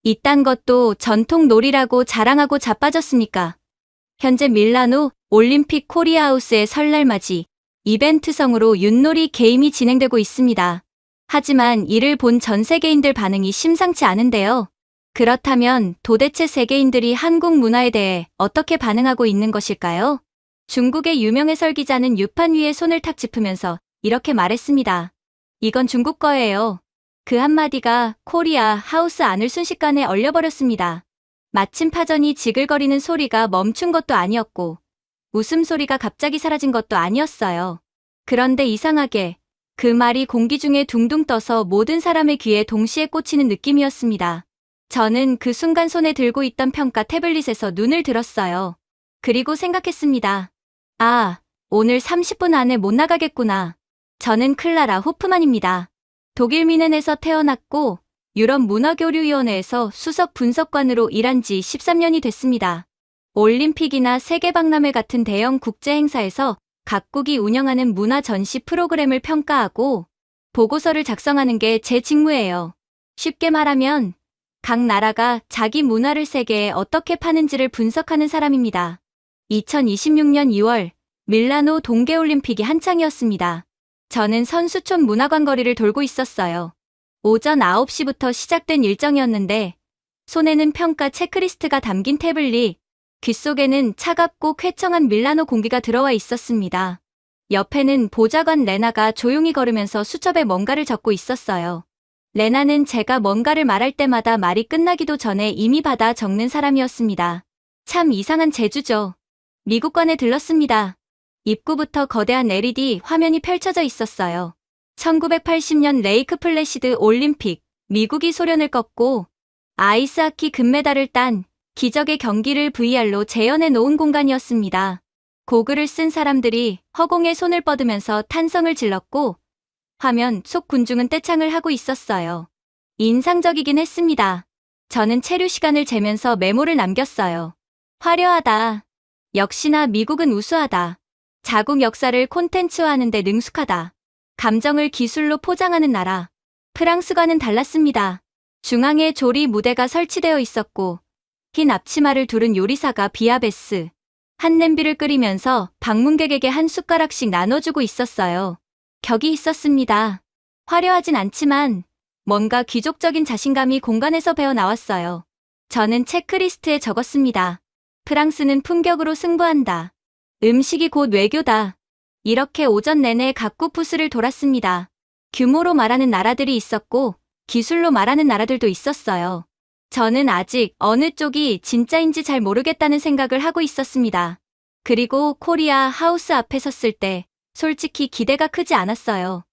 이딴 것도 전통 놀이라고 자랑하고 자빠졌습니까? 현재 밀라노 올림픽 코리아하우스의 설날 맞이 이벤트성으로 윷놀이 게임이 진행되고 있습니다. 하지만 이를 본 전 세계인들 반응이 심상치 않은데요. 그렇다면 도대체 세계인들이 한국 문화에 대해 어떻게 반응하고 있는 것일까요? 중국의 유명 해설기자는 유판 위에 손을 탁 짚으면서 이렇게 말했습니다. 이건 중국 거예요. 그 한마디가 코리아 하우스 안을 순식간에 얼려버렸습니다. 마침 파전이 지글거리는 소리가 멈춘 것도 아니었고 웃음소리가 갑자기 사라진 것도 아니었어요. 그런데 이상하게 그 말이 공기 중에 둥둥 떠서 모든 사람의 귀에 동시에 꽂히는 느낌이었습니다. 저는 그 순간 손에 들고 있던 평가 태블릿에서 눈을 들었어요. 그리고 생각했습니다. 아, 오늘 30분 안에 못 나가겠구나. 저는 클라라 호프만입니다. 독일 미넨에서 태어났고 유럽 문화교류위원회에서 수석 분석관으로 일한 지 13년이 됐습니다. 올림픽이나 세계박람회 같은 대형 국제 행사에서 각국이 운영하는 문화 전시 프로그램을 평가하고 보고서를 작성하는 게 제 직무예요. 쉽게 말하면 각 나라가 자기 문화를 세계에 어떻게 파는지를 분석하는 사람입니다. 2026년 2월 밀라노 동계올림픽이 한창이었습니다. 저는 선수촌 문화관거리를 돌고 있었어요. 오전 9시부터 시작된 일정이었는데 손에는 평가 체크리스트가 담긴 태블릿, 귓속에는 차갑고 쾌청한 밀라노 공기가 들어와 있었습니다. 옆에는 보좌관 레나가 조용히 걸으면서 수첩에 뭔가를 적고 있었어요. 레나는 제가 뭔가를 말할 때마다 말이 끝나기도 전에 이미 받아 적는 사람이었습니다. 참 이상한 재주죠. 미국관에 들렀습니다. 입구부터 거대한 LED 화면이 펼쳐져 있었어요. 1980년 레이크 플래시드 올림픽, 미국이 소련을 꺾고 아이스하키 금메달을 딴 기적의 경기를 VR로 재현해 놓은 공간이었습니다. 고글을 쓴 사람들이 허공에 손을 뻗으면서 탄성을 질렀고 화면 속 군중은 떼창을 하고 있었어요. 인상적이긴 했습니다. 저는 체류 시간을 재면서 메모를 남겼어요. 화려하다. 역시나 미국은 우수하다. 자국 역사를 콘텐츠화하는 데 능숙하다. 감정을 기술로 포장하는 나라. 프랑스과는 달랐습니다. 중앙에 조리 무대가 설치되어 있었고 흰 앞치마를 두른 요리사가 비아베스, 한 냄비를 끓이면서 방문객에게 한 숟가락씩 나눠주고 있었어요. 격이 있었습니다. 화려하진 않지만 뭔가 귀족적인 자신감이 공간에서 배어나왔어요. 저는 체크리스트에 적었습니다. 프랑스는 품격으로 승부한다. 음식이 곧 외교다. 이렇게 오전 내내 각국 부스를 돌았습니다. 규모로 말하는 나라들이 있었고 기술로 말하는 나라들도 있었어요. 저는 아직 어느 쪽이 진짜인지 잘 모르겠다는 생각을 하고 있었습니다. 그리고 코리아 하우스 앞에 섰을 때 솔직히 기대가 크지 않았어요.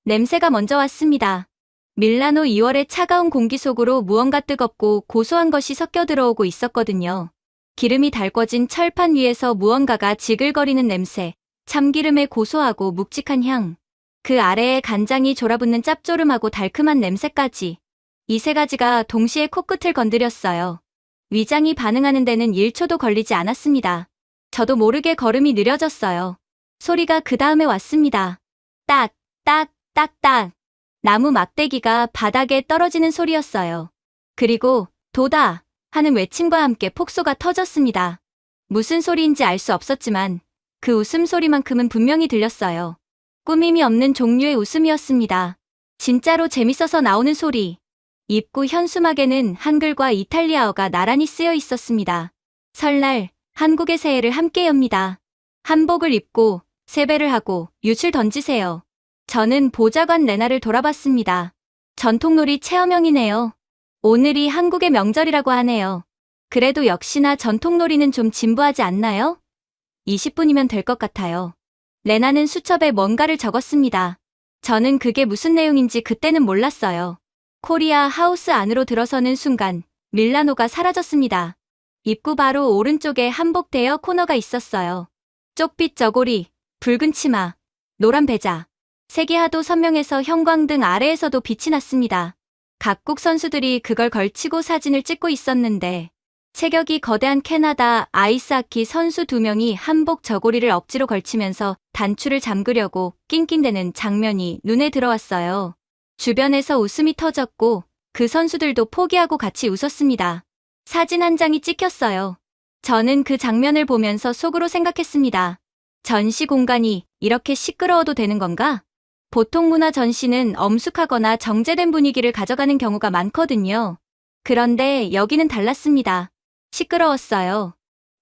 냄새가 먼저 왔습니다. 밀라노 2월의 차가운 공기 속으로 무언가 뜨겁고 고소한 것이 섞여 들어오고 있었거든요. 기름이 달궈진 철판 위에서 무언가가 지글거리는 냄새, 참기름의 고소하고 묵직한 향, 그 아래에 간장이 졸아붙는 짭조름하고 달큼한 냄새까지. 이 세 가지가 동시에 코끝을 건드렸어요. 위장이 반응하는 데는 1초도 걸리지 않았습니다. 저도 모르게 걸음이 느려졌어요. 소리가 그 다음에 왔습니다. 딱, 딱, 딱, 딱. 나무 막대기가 바닥에 떨어지는 소리였어요. 그리고 도다 하는 외침과 함께 폭소가 터졌습니다. 무슨 소리인지 알 수 없었지만 그 웃음소리만큼은 분명히 들렸어요. 꾸밈이 없는 종류의 웃음이었습니다. 진짜로 재밌어서 나오는 소리. 입구 현수막에는 한글과 이탈리아어가 나란히 쓰여 있었습니다. 설날, 한국의 새해를 함께 엽니다. 한복을 입고 세배를 하고 윷을 던지세요. 저는 보좌관 레나를 돌아봤습니다. 전통놀이 체험형이네요. 오늘이 한국의 명절이라고 하네요. 그래도 역시나 전통놀이는 좀 진부하지 않나요? 20분이면 될 것 같아요. 레나는 수첩에 뭔가를 적었습니다. 저는 그게 무슨 내용인지 그때는 몰랐어요. 코리아 하우스 안으로 들어서는 순간 밀라노가 사라졌습니다. 입구 바로 오른쪽에 한복 대여 코너가 있었어요. 쪽빛 저고리, 붉은 치마, 노란 배자. 색이 하도 선명해서 형광등 아래에서도 빛이 났습니다. 각국 선수들이 그걸 걸치고 사진을 찍고 있었는데 체격이 거대한 캐나다 아이스하키 선수 2명이 한복 저고리를 억지로 걸치면서 단추를 잠그려고 낑낑대는 장면이 눈에 들어왔어요. 주변에서 웃음이 터졌고 그 선수들도 포기하고 같이 웃었습니다. 사진 한 장이 찍혔어요. 저는 그 장면을 보면서 속으로 생각했습니다. 전시 공간이 이렇게 시끄러워도 되는 건가? 보통 문화 전시는 엄숙하거나 정제된 분위기를 가져가는 경우가 많거든요. 그런데 여기는 달랐습니다. 시끄러웠어요.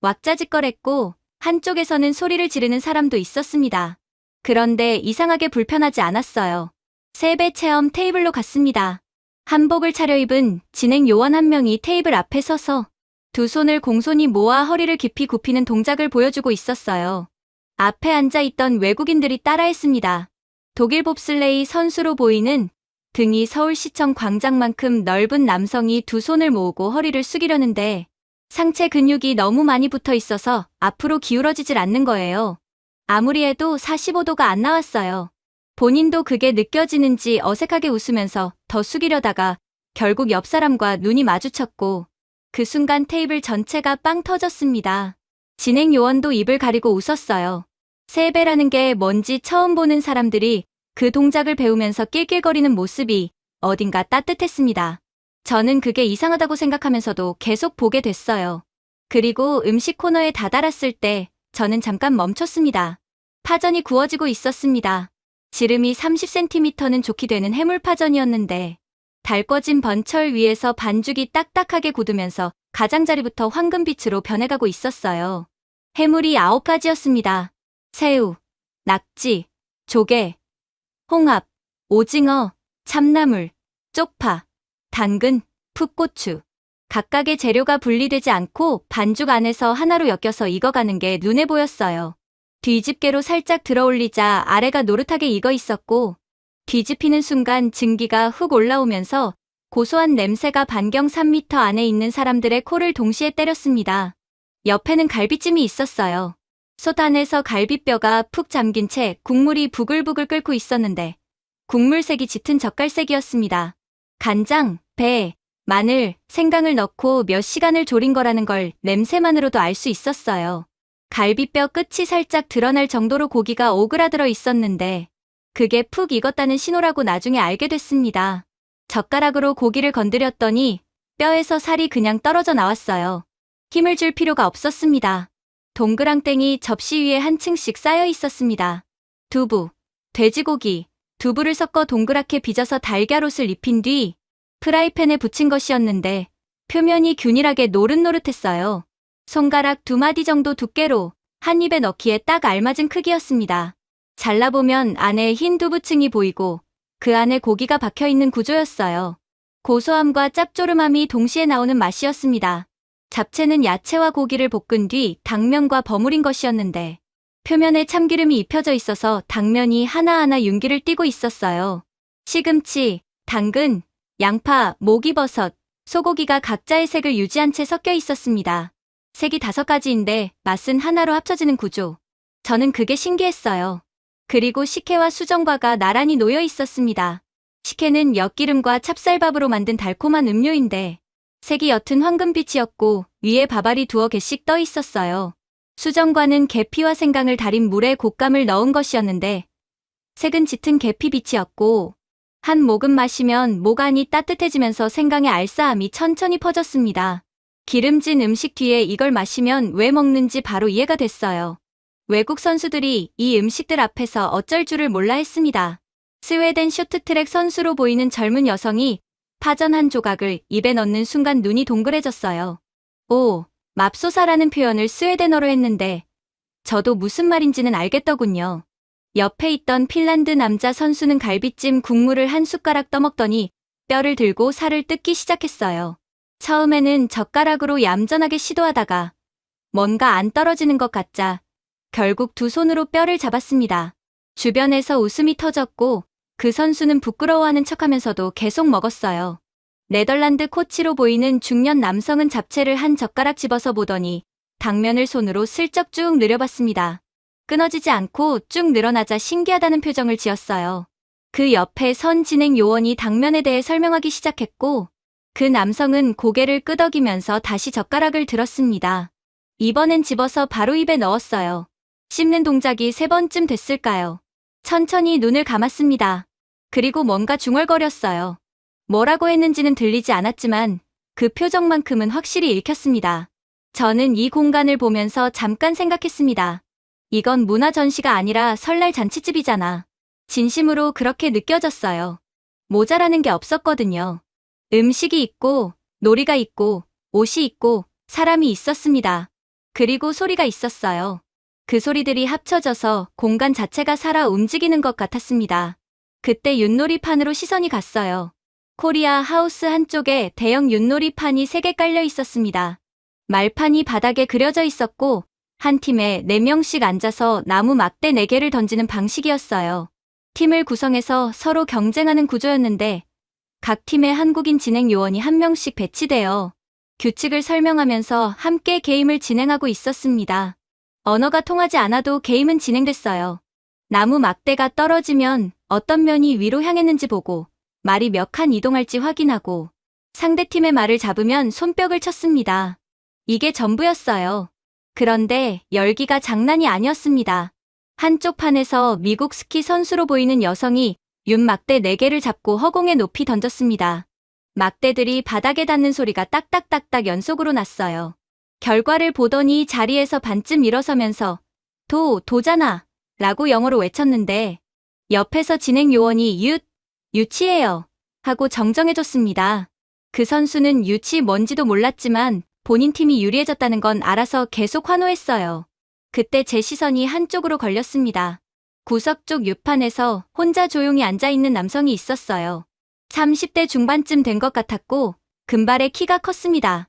왁자지껄했고 한쪽에서는 소리를 지르는 사람도 있었습니다. 그런데 이상하게 불편하지 않았어요. 세배 체험 테이블로 갔습니다. 한복을 차려입은 진행 요원 한 명이 테이블 앞에 서서 두 손을 공손히 모아 허리를 깊이 굽히는 동작을 보여주고 있었어요. 앞에 앉아있던 외국인들이 따라했습니다. 독일 봅슬레이 선수로 보이는 등이 서울시청 광장만큼 넓은 남성이 두 손을 모으고 허리를 숙이려는데 상체 근육이 너무 많이 붙어 있어서 앞으로 기울어지질 않는 거예요. 아무리 해도 45도가 안 나왔어요. 본인도 그게 느껴지는지 어색하게 웃으면서 더 숙이려다가 결국 옆 사람과 눈이 마주쳤고 그 순간 테이블 전체가 빵 터졌습니다. 진행 요원도 입을 가리고 웃었어요. 세배라는 게 뭔지 처음 보는 사람들이 그 동작을 배우면서 낄낄거리는 모습이 어딘가 따뜻했습니다. 저는 그게 이상하다고 생각하면서도 계속 보게 됐어요. 그리고 음식 코너에 다다랐을 때 저는 잠깐 멈췄습니다. 파전이 구워지고 있었습니다. 지름이 30cm는 좋게 되는 해물파전이었는데 달궈진 번철 위에서 반죽이 딱딱하게 굳으면서 가장자리부터 황금빛으로 변해가고 있었어요. 해물이 9가지였습니다. 새우, 낙지, 조개, 홍합, 오징어, 참나물, 쪽파, 당근, 풋고추. 각각의 재료가 분리되지 않고 반죽 안에서 하나로 엮여서 익어가는 게 눈에 보였어요. 뒤집개로 살짝 들어올리자 아래가 노릇하게 익어 있었고 뒤집히는 순간 증기가 훅 올라오면서 고소한 냄새가 반경 3m 안에 있는 사람들의 코를 동시에 때렸습니다. 옆에는 갈비찜이 있었어요. 솥 안에서 갈비뼈가 푹 잠긴 채 국물이 부글부글 끓고 있었는데 국물색이 짙은 젓갈색이었습니다. 간장, 배, 마늘, 생강을 넣고 몇 시간을 졸인 거라는 걸 냄새만으로도 알 수 있었어요. 갈비뼈 끝이 살짝 드러날 정도로 고기가 오그라들어 있었는데 그게 푹 익었다는 신호라고 나중에 알게 됐습니다. 젓가락으로 고기를 건드렸더니 뼈에서 살이 그냥 떨어져 나왔어요. 힘을 줄 필요가 없었습니다. 동그랑땡이 접시 위에 한 층씩 쌓여 있었습니다. 두부, 돼지고기, 두부를 섞어 동그랗게 빚어서 달걀옷을 입힌 뒤 프라이팬에 부친 것이었는데 표면이 균일하게 노릇노릇했어요. 손가락 2마디 정도 두께로 한 입에 넣기에 딱 알맞은 크기였습니다. 잘라보면 안에 흰 두부층이 보이고 그 안에 고기가 박혀있는 구조였어요. 고소함과 짭조름함이 동시에 나오는 맛이었습니다. 잡채는 야채와 고기를 볶은 뒤 당면과 버무린 것이었는데 표면에 참기름이 입혀져 있어서 당면이 하나하나 윤기를 띠고 있었어요. 시금치, 당근, 양파, 목이버섯, 소고기가 각자의 색을 유지한 채 섞여 있었습니다. 색이 5가지인데 맛은 하나로 합쳐지는 구조. 저는 그게 신기했어요. 그리고 식혜와 수정과가 나란히 놓여 있었습니다. 식혜는 엿기름과 찹쌀밥으로 만든 달콤한 음료인데 색이 옅은 황금빛이었고 위에 밥알이 2개씩 떠 있었어요. 수정과는 계피와 생강을 달인 물에 곶감을 넣은 것이었는데 색은 짙은 계피빛이었고 한 모금 마시면 목 안이 따뜻해지면서 생강의 알싸함이 천천히 퍼졌습니다. 기름진 음식 뒤에 이걸 마시면 왜 먹는지 바로 이해가 됐어요. 외국 선수들이 이 음식들 앞에서 어쩔 줄을 몰라 했습니다. 스웨덴 쇼트트랙 선수로 보이는 젊은 여성이 파전 한 조각을 입에 넣는 순간 눈이 동그래졌어요. 오, 맙소사라는 표현을 스웨덴어로 했는데 저도 무슨 말인지는 알겠더군요. 옆에 있던 핀란드 남자 선수는 갈비찜 국물을 한 숟가락 떠먹더니 뼈를 들고 살을 뜯기 시작했어요. 처음에는 젓가락으로 얌전하게 시도하다가 뭔가 안 떨어지는 것 같자 결국 두 손으로 뼈를 잡았습니다. 주변에서 웃음이 터졌고 그 선수는 부끄러워하는 척하면서도 계속 먹었어요. 네덜란드 코치로 보이는 중년 남성은 잡채를 한 젓가락 집어서 보더니 당면을 손으로 슬쩍 쭉 늘여봤습니다. 끊어지지 않고 쭉 늘어나자 신기하다는 표정을 지었어요. 그 옆에 선 진행 요원이 당면에 대해 설명하기 시작했고 그 남성은 고개를 끄덕이면서 다시 젓가락을 들었습니다. 이번엔 집어서 바로 입에 넣었어요. 씹는 동작이 3번쯤 됐을까요? 천천히 눈을 감았습니다. 그리고 뭔가 중얼거렸어요. 뭐라고 했는지는 들리지 않았지만 그 표정만큼은 확실히 읽혔습니다. 저는 이 공간을 보면서 잠깐 생각했습니다. 이건 문화 전시가 아니라 설날 잔치집이잖아. 진심으로 그렇게 느껴졌어요. 모자라는 게 없었거든요. 음식이 있고, 놀이가 있고, 옷이 있고, 사람이 있었습니다. 그리고 소리가 있었어요. 그 소리들이 합쳐져서 공간 자체가 살아 움직이는 것 같았습니다. 그때 윷놀이판으로 시선이 갔어요. 코리아 하우스 한쪽에 대형 윷놀이판이 3개 깔려 있었습니다. 말판이 바닥에 그려져 있었고 한 팀에 4명씩 앉아서 나무 막대 4개를 던지는 방식이었어요. 팀을 구성해서 서로 경쟁하는 구조였는데 각 팀에 한국인 진행 요원이 1명씩 배치되어 규칙을 설명하면서 함께 게임을 진행하고 있었습니다. 언어가 통하지 않아도 게임은 진행됐어요. 나무 막대가 떨어지면 어떤 면이 위로 향했는지 보고 말이 몇 칸 이동할지 확인하고 상대팀의 말을 잡으면 손뼉을 쳤습니다. 이게 전부였어요. 그런데 열기가 장난이 아니었습니다. 한쪽 판에서 미국 스키 선수로 보이는 여성이 윷막대 4개를 잡고 허공에 높이 던졌습니다. 막대들이 바닥에 닿는 소리가 딱딱딱딱 연속으로 났어요. 결과를 보더니 자리에서 반쯤 일어서면서 도잖아 라고 영어로 외쳤는데 옆에서 진행 요원이 유치예요 하고 정정해줬습니다. 그 선수는 유치 뭔지도 몰랐지만 본인 팀이 유리해졌다는 건 알아서 계속 환호했어요. 그때 제 시선이 한쪽으로 걸렸습니다. 구석 쪽 윷판에서 혼자 조용히 앉아있는 남성이 있었어요. 30대 중반쯤 된 것 같았고 금발의 키가 컸습니다.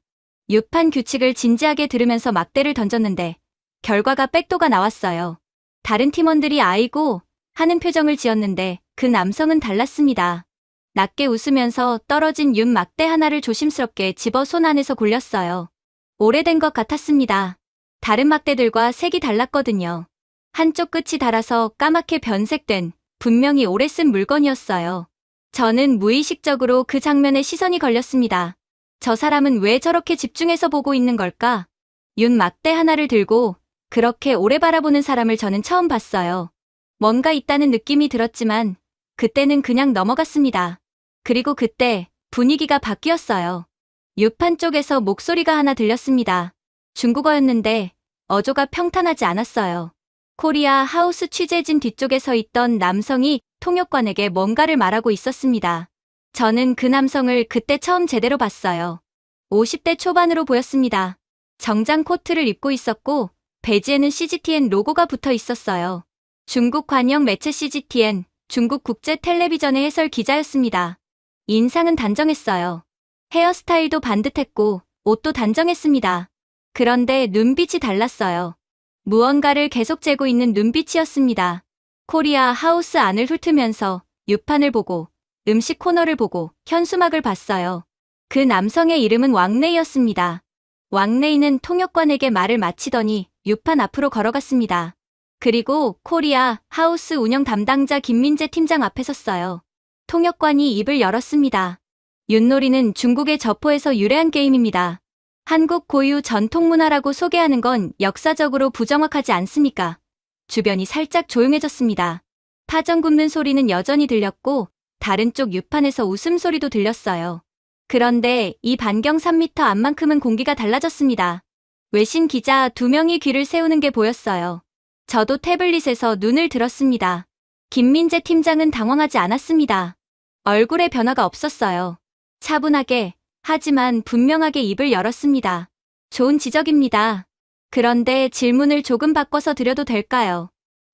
윷판 규칙을 진지하게 들으면서 막대를 던졌는데 결과가 백도가 나왔어요. 다른 팀원들이 아이고 하는 표정을 지었는데 그 남성은 달랐습니다. 낮게 웃으면서 떨어진 윷 막대 하나를 조심스럽게 집어 손 안에서 굴렸어요. 오래된 것 같았습니다. 다른 막대들과 색이 달랐거든요. 한쪽 끝이 닳아서 까맣게 변색된 분명히 오래 쓴 물건이었어요. 저는 무의식적으로 그 장면에 시선이 걸렸습니다. 저 사람은 왜 저렇게 집중해서 보고 있는 걸까? 윷 막대 하나를 들고 그렇게 오래 바라보는 사람을 저는 처음 봤어요. 뭔가 있다는 느낌이 들었지만 그때는 그냥 넘어갔습니다. 그리고 그때 분위기가 바뀌었어요. 윷판 쪽에서 목소리가 하나 들렸습니다. 중국어였는데 어조가 평탄하지 않았어요. 코리아 하우스 취재진 뒤쪽에 서 있던 남성이 통역관에게 뭔가를 말하고 있었습니다. 저는 그 남성을 그때 처음 제대로 봤어요. 50대 초반으로 보였습니다. 정장 코트를 입고 있었고 배지에는 CGTN 로고가 붙어 있었어요. 중국 관영 매체 CGTN, 중국 국제 텔레비전의 해설 기자였습니다. 인상은 단정했어요. 헤어스타일도 반듯했고 옷도 단정했습니다. 그런데 눈빛이 달랐어요. 무언가를 계속 재고 있는 눈빛이었습니다. 코리아 하우스 안을 훑으면서 윷판을 보고 음식 코너를 보고 현수막을 봤어요. 그 남성의 이름은 왕레이였습니다. 왕레이는 통역관에게 말을 마치더니 윷판 앞으로 걸어갔습니다. 그리고 코리아 하우스 운영 담당자 김민재 팀장 앞에 섰어요. 통역관이 입을 열었습니다. 윷놀이는 중국의 저포에서 유래한 게임입니다. 한국 고유 전통 문화라고 소개하는 건 역사적으로 부정확하지 않습니까? 주변이 살짝 조용해졌습니다. 파전 굽는 소리는 여전히 들렸고 다른 쪽 윷판에서 웃음소리도 들렸어요. 그런데 이 반경 3m 앞만큼은 공기가 달라졌습니다. 외신 기자 2명이 귀를 세우는 게 보였어요. 저도 태블릿에서 눈을 들었습니다. 김민재 팀장은 당황하지 않았습니다. 얼굴에 변화가 없었어요. 차분하게, 하지만 분명하게 입을 열었습니다. 좋은 지적입니다. 그런데 질문을 조금 바꿔서 드려도 될까요?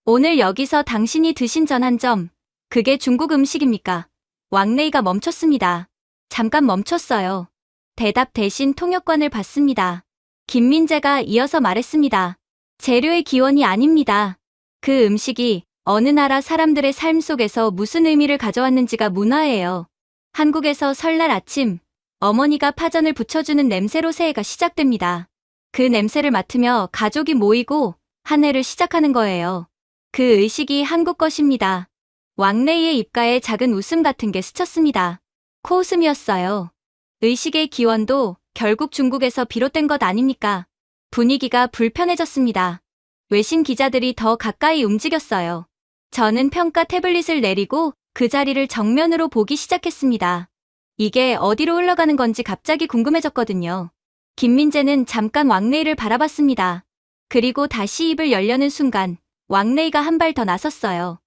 오늘 여기서 당신이 드신 전 한 점, 그게 중국 음식입니까? 왕레이가 멈췄습니다. 잠깐 멈췄어요. 대답 대신 통역관을 봤습니다. 김민재가 이어서 말했습니다. 재료의 기원이 아닙니다. 그 음식이 어느 나라 사람들의 삶 속에서 무슨 의미를 가져왔는지가 문화예요. 한국에서 설날 아침, 어머니가 파전을 부쳐주는 냄새로 새해가 시작됩니다. 그 냄새를 맡으며 가족이 모이고 한 해를 시작하는 거예요. 그 의식이 한국 것입니다. 왕레이의 입가에 작은 웃음 같은 게 스쳤습니다. 코웃음이었어요. 의식의 기원도 결국 중국에서 비롯된 것 아닙니까? 분위기가 불편해졌습니다. 외신 기자들이 더 가까이 움직였어요. 저는 평가 태블릿을 내리고 그 자리를 정면으로 보기 시작했습니다. 이게 어디로 흘러가는 건지 갑자기 궁금해졌거든요. 김민재는 잠깐 왕레이를 바라봤습니다. 그리고 다시 입을 열려는 순간 왕레이가 한 발 더 나섰어요.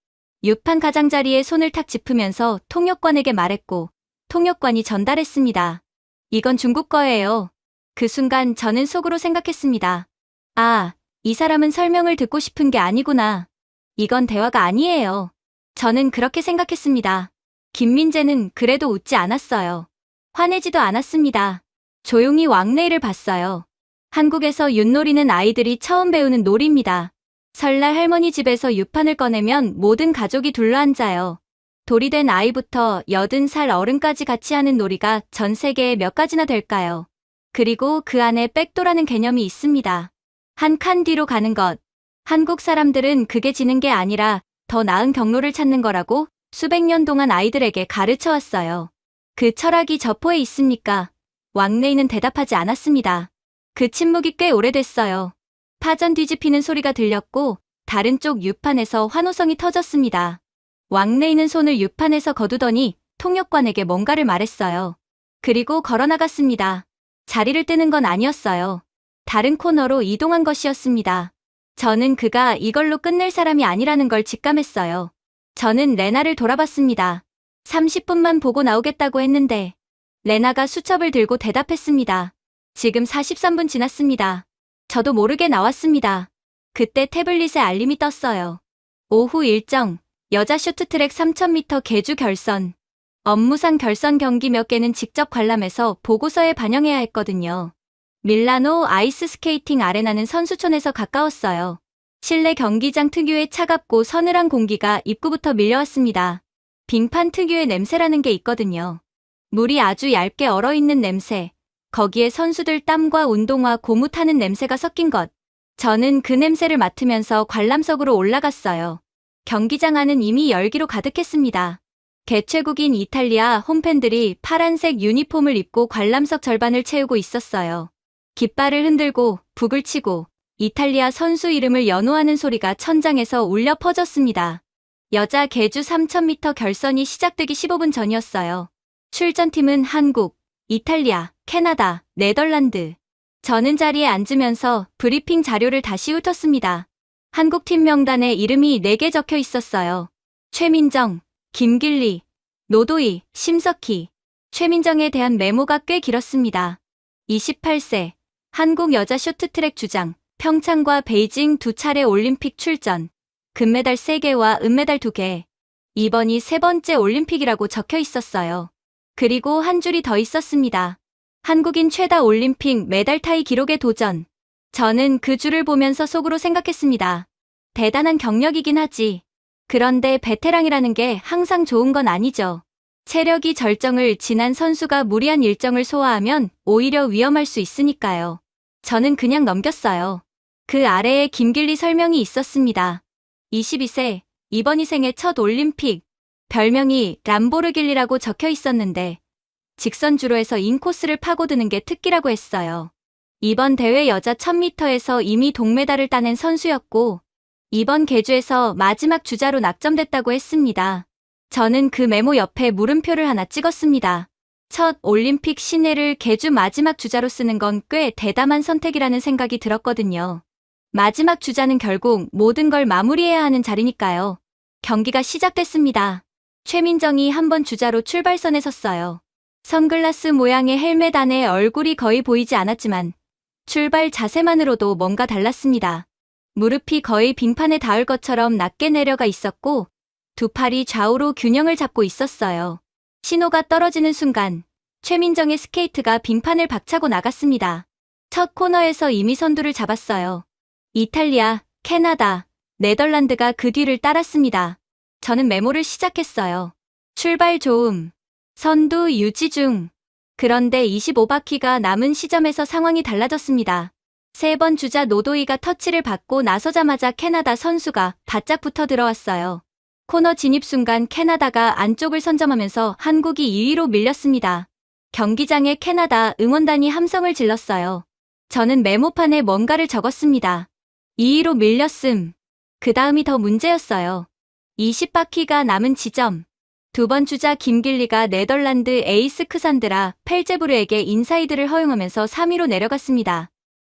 유판 가장자리에 손을 탁 짚으면서 통역관에게 말했고 통역관이 전달했습니다. 이건 중국 거예요. 그 순간 저는 속으로 생각했습니다. 아, 이 사람은 설명을 듣고 싶은 게 아니구나. 이건 대화가 아니에요. 저는 그렇게 생각했습니다. 김민재는 그래도 웃지 않았어요. 화내지도 않았습니다. 조용히 왕래를 봤어요. 한국에서 윷놀이는 아이들이 처음 배우는 놀이입니다. 설날 할머니 집에서 유판을 꺼내면 모든 가족이 둘러앉아요. 돌이 된 아이부터 80살 어른까지 같이 하는 놀이가 전 세계에 몇 가지나 될까요? 그리고 그 안에 백도라는 개념이 있습니다. 한 칸 뒤로 가는 것. 한국 사람들은 그게 지는 게 아니라 더 나은 경로를 찾는 거라고 수백 년 동안 아이들에게 가르쳐 왔어요. 그 철학이 저포에 있습니까? 왕래이는 대답하지 않았습니다. 그 침묵이 꽤 오래됐어요. 파전 뒤집히는 소리가 들렸고 다른 쪽 유판에서 환호성이 터졌습니다. 왕래이는 손을 유판에서 거두더니 통역관에게 뭔가를 말했어요. 그리고 걸어나갔습니다. 자리를 뜨는 건 아니었어요. 다른 코너로 이동한 것이었습니다. 저는 그가 이걸로 끝낼 사람이 아니라는 걸 직감했어요. 저는 레나를 돌아봤습니다. 30분만 보고 나오겠다고 했는데 레나가 수첩을 들고 대답했습니다. 지금 43분 지났습니다. 저도 모르게 나왔습니다. 그때 태블릿에 알림이 떴어요. 오후 일정, 여자 쇼트트랙 3000m 계주 결선. 업무상 결선 경기 몇 개는 직접 관람해서 보고서에 반영해야 했거든요. 밀라노 아이스 스케이팅 아레나는 선수촌에서 가까웠어요. 실내 경기장 특유의 차갑고 서늘한 공기가 입구부터 밀려왔습니다. 빙판 특유의 냄새라는 게 있거든요. 물이 아주 얇게 얼어있는 냄새, 거기에 선수들 땀과 운동화 고무 타는 냄새가 섞인 것. 저는 그 냄새를 맡으면서 관람석으로 올라갔어요. 경기장 안은 이미 열기로 가득했습니다. 개최국인 이탈리아 홈팬들이 파란색 유니폼을 입고 관람석 절반을 채우고 있었어요. 깃발을 흔들고 북을 치고 이탈리아 선수 이름을 연호하는 소리가 천장에서 울려 퍼졌습니다. 여자 계주 3000m 결선이 시작되기 15분 전이었어요. 출전팀은 한국, 이탈리아, 캐나다, 네덜란드. 저는 자리에 앉으면서 브리핑 자료를 다시 훑었습니다. 한국팀 명단에 이름이 4개 적혀 있었어요. 최민정, 김길리, 노도희, 심석희. 최민정에 대한 메모가 꽤 길었습니다. 28세, 한국 여자 쇼트트랙 주장, 평창과 베이징 2차례 올림픽 출전. 금메달 3개와 은메달 2개. 이번이 3번째 올림픽이라고 적혀 있었어요. 그리고 한 줄이 더 있었습니다. 한국인 최다 올림픽 메달 타이 기록에 도전. 저는 그 줄을 보면서 속으로 생각했습니다. 대단한 경력이긴 하지. 그런데 베테랑이라는 게 항상 좋은 건 아니죠. 체력이 절정을 지난 선수가 무리한 일정을 소화하면 오히려 위험할 수 있으니까요. 저는 그냥 넘겼어요. 그 아래에 김길리 설명이 있었습니다. 22세, 이번이 생애 첫 올림픽. 별명이 람보르길리라고 적혀 있었는데 직선주로에서 인코스를 파고드는 게 특기라고 했어요. 이번 대회 여자 1000m에서 이미 동메달을 따낸 선수였고 이번 계주에서 마지막 주자로 낙점됐다고 했습니다. 저는 그 메모 옆에 물음표를 하나 찍었습니다. 첫 올림픽 신예를 계주 마지막 주자로 쓰는 건 꽤 대담한 선택이라는 생각이 들었거든요. 마지막 주자는 결국 모든 걸 마무리해야 하는 자리니까요. 경기가 시작됐습니다. 최민정이 한 번 주자로 출발선에 섰어요. 선글라스 모양의 헬멧 안에 얼굴이 거의 보이지 않았지만 출발 자세만으로도 뭔가 달랐습니다. 무릎이 거의 빙판에 닿을 것처럼 낮게 내려가 있었고 두 팔이 좌우로 균형을 잡고 있었어요. 신호가 떨어지는 순간 최민정의 스케이트가 빙판을 박차고 나갔습니다. 첫 코너에서 이미 선두를 잡았어요. 이탈리아, 캐나다, 네덜란드가 그 뒤를 따랐습니다. 저는 메모를 시작했어요. 출발 좋음. 선두 유지 중. 그런데 25바퀴가 남은 시점에서 상황이 달라졌습니다. 3번 주자 노도희가 터치를 받고 나서자마자 캐나다 선수가 바짝 붙어 들어왔어요. 코너 진입 순간 캐나다가 안쪽을 선점하면서 한국이 2위로 밀렸습니다. 경기장에 캐나다 응원단이 함성을 질렀어요. 저는 메모판에 뭔가를 적었습니다. 2위로 밀렸음. 그 다음이 더 문제였어요. 20바퀴가 남은 지점. 두 번 주자 김길리가 네덜란드 에이스 크산드라 펠제부르에게 인사이드를 허용하면서 3위로 내려갔습니다.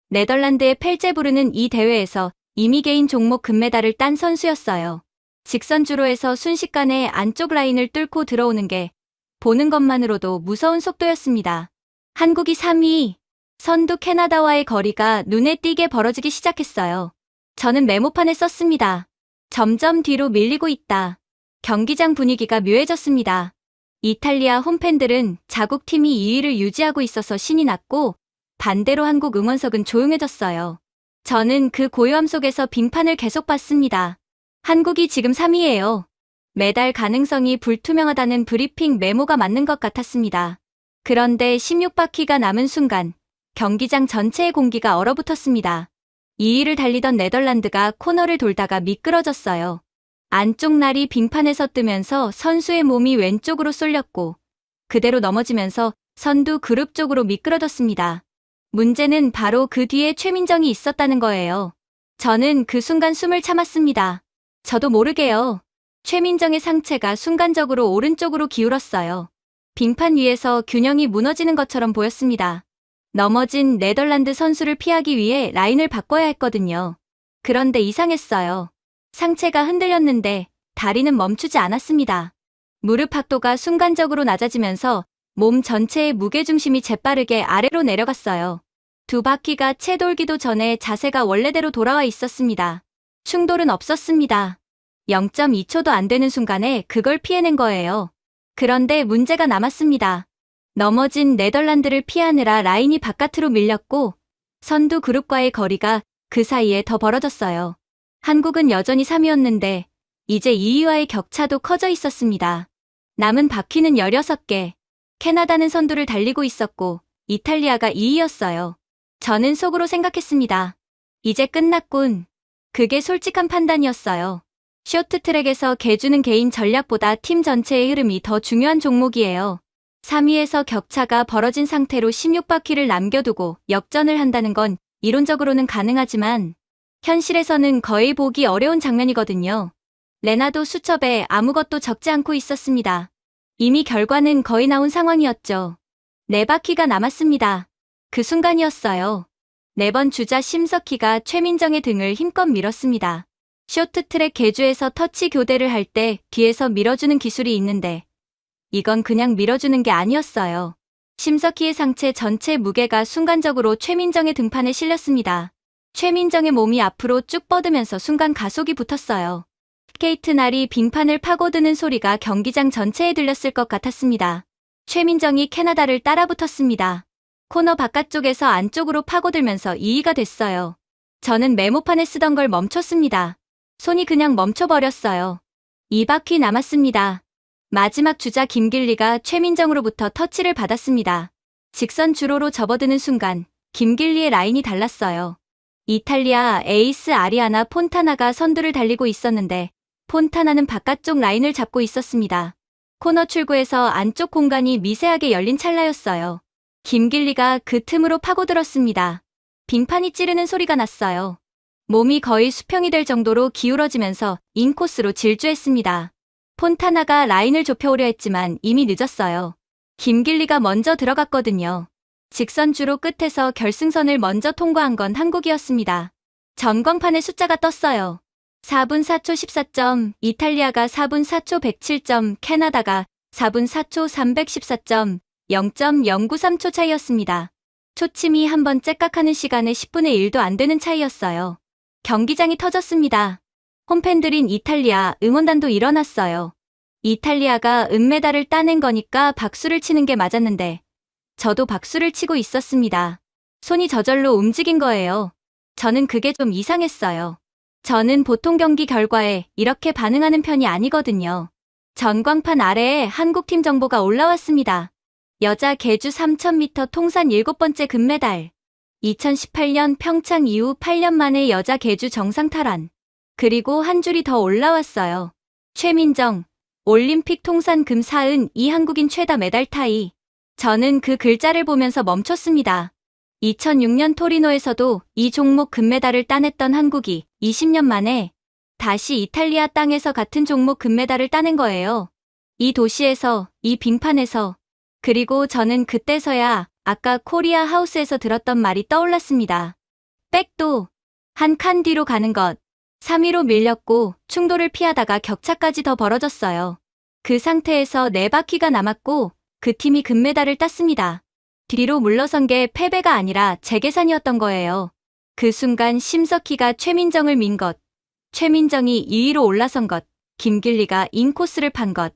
네덜란드의 펠제부르는 이 대회에서 이미 개인 종목 금메달을 딴 선수였어요. 직선 주로에서 순식간에 안쪽 라인을 뚫고 들어오는 게 보는 것만으로도 무서운 속도였습니다. 한국이 3위, 선두 캐나다와의 거리가 눈에 띄게 벌어지기 시작했어요. 저는 메모판에 썼습니다. 점점 뒤로 밀리고 있다. 경기장 분위기가 묘해졌습니다. 이탈리아 홈팬들은 자국팀이 2위를 유지하고 있어서 신이 났고 반대로 한국 응원석은 조용해졌어요. 저는 그 고요함 속에서 빙판을 계속 봤습니다. 한국이 지금 3위예요. 메달 가능성이 불투명하다는 브리핑 메모가 맞는 것 같았습니다. 그런데 16바퀴가 남은 순간 경기장 전체의 공기가 얼어붙었습니다. 2위를 달리던 네덜란드가 코너를 돌다가 미끄러졌어요. 안쪽 날이 빙판에서 뜨면서 선수의 몸이 왼쪽으로 쏠렸고 그대로 넘어지면서 선두 그룹 쪽으로 미끄러졌습니다. 문제는 바로 그 뒤에 최민정이 있었다는 거예요. 저는 그 순간 숨을 참았습니다. 저도 모르게요. 최민정의 상체가 순간적으로 오른쪽으로 기울었어요. 빙판 위에서 균형이 무너지는 것처럼 보였습니다. 넘어진 네덜란드 선수를 피하기 위해 라인을 바꿔야 했거든요. 그런데 이상했어요. 상체가 흔들렸는데 다리는 멈추지 않았습니다. 무릎 각도가 순간적으로 낮아지면서 몸 전체의 무게중심이 재빠르게 아래로 내려갔어요. 두 바퀴가 채 돌기도 전에 자세가 원래대로 돌아와 있었습니다. 충돌은 없었습니다. 0.2초도 안 되는 순간에 그걸 피해낸 거예요. 그런데 문제가 남았습니다. 넘어진 네덜란드를 피하느라 라인이 바깥으로 밀렸고 선두 그룹과의 거리가 그 사이에 더 벌어졌어요. 한국은 여전히 3위였는데 이제 2위와의 격차도 커져 있었습니다. 남은 바퀴는 16개. 캐나다는 선두를 달리고 있었고 이탈리아가 2위였어요. 저는 속으로 생각했습니다. 이제 끝났군. 그게 솔직한 판단이었어요. 쇼트트랙에서 개주는 개인 전략보다 팀 전체의 흐름이 더 중요한 종목이에요. 3위에서 격차가 벌어진 상태로 16바퀴를 남겨두고 역전을 한다는 건 이론적으로는 가능하지만 현실에서는 거의 보기 어려운 장면이거든요. 레나도 수첩에 아무것도 적지 않고 있었습니다. 이미 결과는 거의 나온 상황이었죠. 4바퀴가 남았습니다. 그 순간이었어요. 4번 주자 심석희가 최민정의 등을 힘껏 밀었습니다. 쇼트트랙 개주에서 터치 교대를 할 때 뒤에서 밀어주는 기술이 있는데 이건 그냥 밀어주는 게 아니었어요. 심석희의 상체 전체 무게가 순간적으로 최민정의 등판에 실렸습니다. 최민정의 몸이 앞으로 쭉 뻗으면서 순간 가속이 붙었어요. 스케이트 날이 빙판을 파고드는 소리가 경기장 전체에 들렸을 것 같았습니다. 최민정이 캐나다를 따라붙었습니다. 코너 바깥쪽에서 안쪽으로 파고들면서 2위가 됐어요. 저는 메모판에 쓰던 걸 멈췄습니다. 손이 그냥 멈춰버렸어요. 2바퀴 남았습니다. 마지막 주자 김길리가 최민정으로부터 터치를 받았습니다. 직선 주로로 접어드는 순간 김길리의 라인이 달랐어요. 이탈리아 에이스 아리아나 폰타나가 선두를 달리고 있었는데 폰타나는 바깥쪽 라인을 잡고 있었습니다. 코너 출구에서 안쪽 공간이 미세하게 열린 찰나였어요. 김길리가 그 틈으로 파고들었습니다. 빙판이 찌르는 소리가 났어요. 몸이 거의 수평이 될 정도로 기울어지면서 인코스로 질주했습니다. 폰타나가 라인을 좁혀오려 했지만 이미 늦었어요. 김길리가 먼저 들어갔거든요. 직선주로 끝에서 결승선을 먼저 통과한 건 한국이었습니다. 전광판에 숫자가 떴어요. 4분 4초 14점, 이탈리아가 4분 4초 107점, 캐나다가 4분 4초 314점, 0.093초 차이였습니다. 초침이 한 번 째깍하는 시간에 10분의 1도 안 되는 차이였어요. 경기장이 터졌습니다. 홈팬들인 이탈리아 응원단도 일어났어요. 이탈리아가 은메달을 따낸 거니까 박수를 치는 게 맞았는데 저도 박수를 치고 있었습니다. 손이 저절로 움직인 거예요. 저는 그게 좀 이상했어요. 저는 보통 경기 결과에 이렇게 반응하는 편이 아니거든요. 전광판 아래에 한국팀 정보가 올라왔습니다. 여자 계주 3000m 통산 7번째 금메달. 2018년 평창 이후 8년 만에 여자 계주 정상 탈환. 그리고 한 줄이 더 올라왔어요. 최민정, 올림픽 통산 금 4은 이 한국인 최다 메달 타이. 저는 그 글자를 보면서 멈췄습니다. 2006년 토리노에서도 이 종목 금메달을 따냈던 한국이 20년 만에 다시 이탈리아 땅에서 같은 종목 금메달을 따낸 거예요. 이 도시에서, 이 빙판에서. 그리고 저는 그때서야 아까 코리아 하우스에서 들었던 말이 떠올랐습니다. 백도 한 칸 뒤로 가는 것. 3위로 밀렸고 충돌을 피하다가 격차까지 더 벌어졌어요. 그 상태에서 4바퀴가 남았고 그 팀이 금메달을 땄습니다. 뒤로 물러선 게 패배가 아니라 재계산이었던 거예요. 그 순간 심석희가 최민정을 민 것, 최민정이 2위로 올라선 것, 김길리가 인코스를 판 것.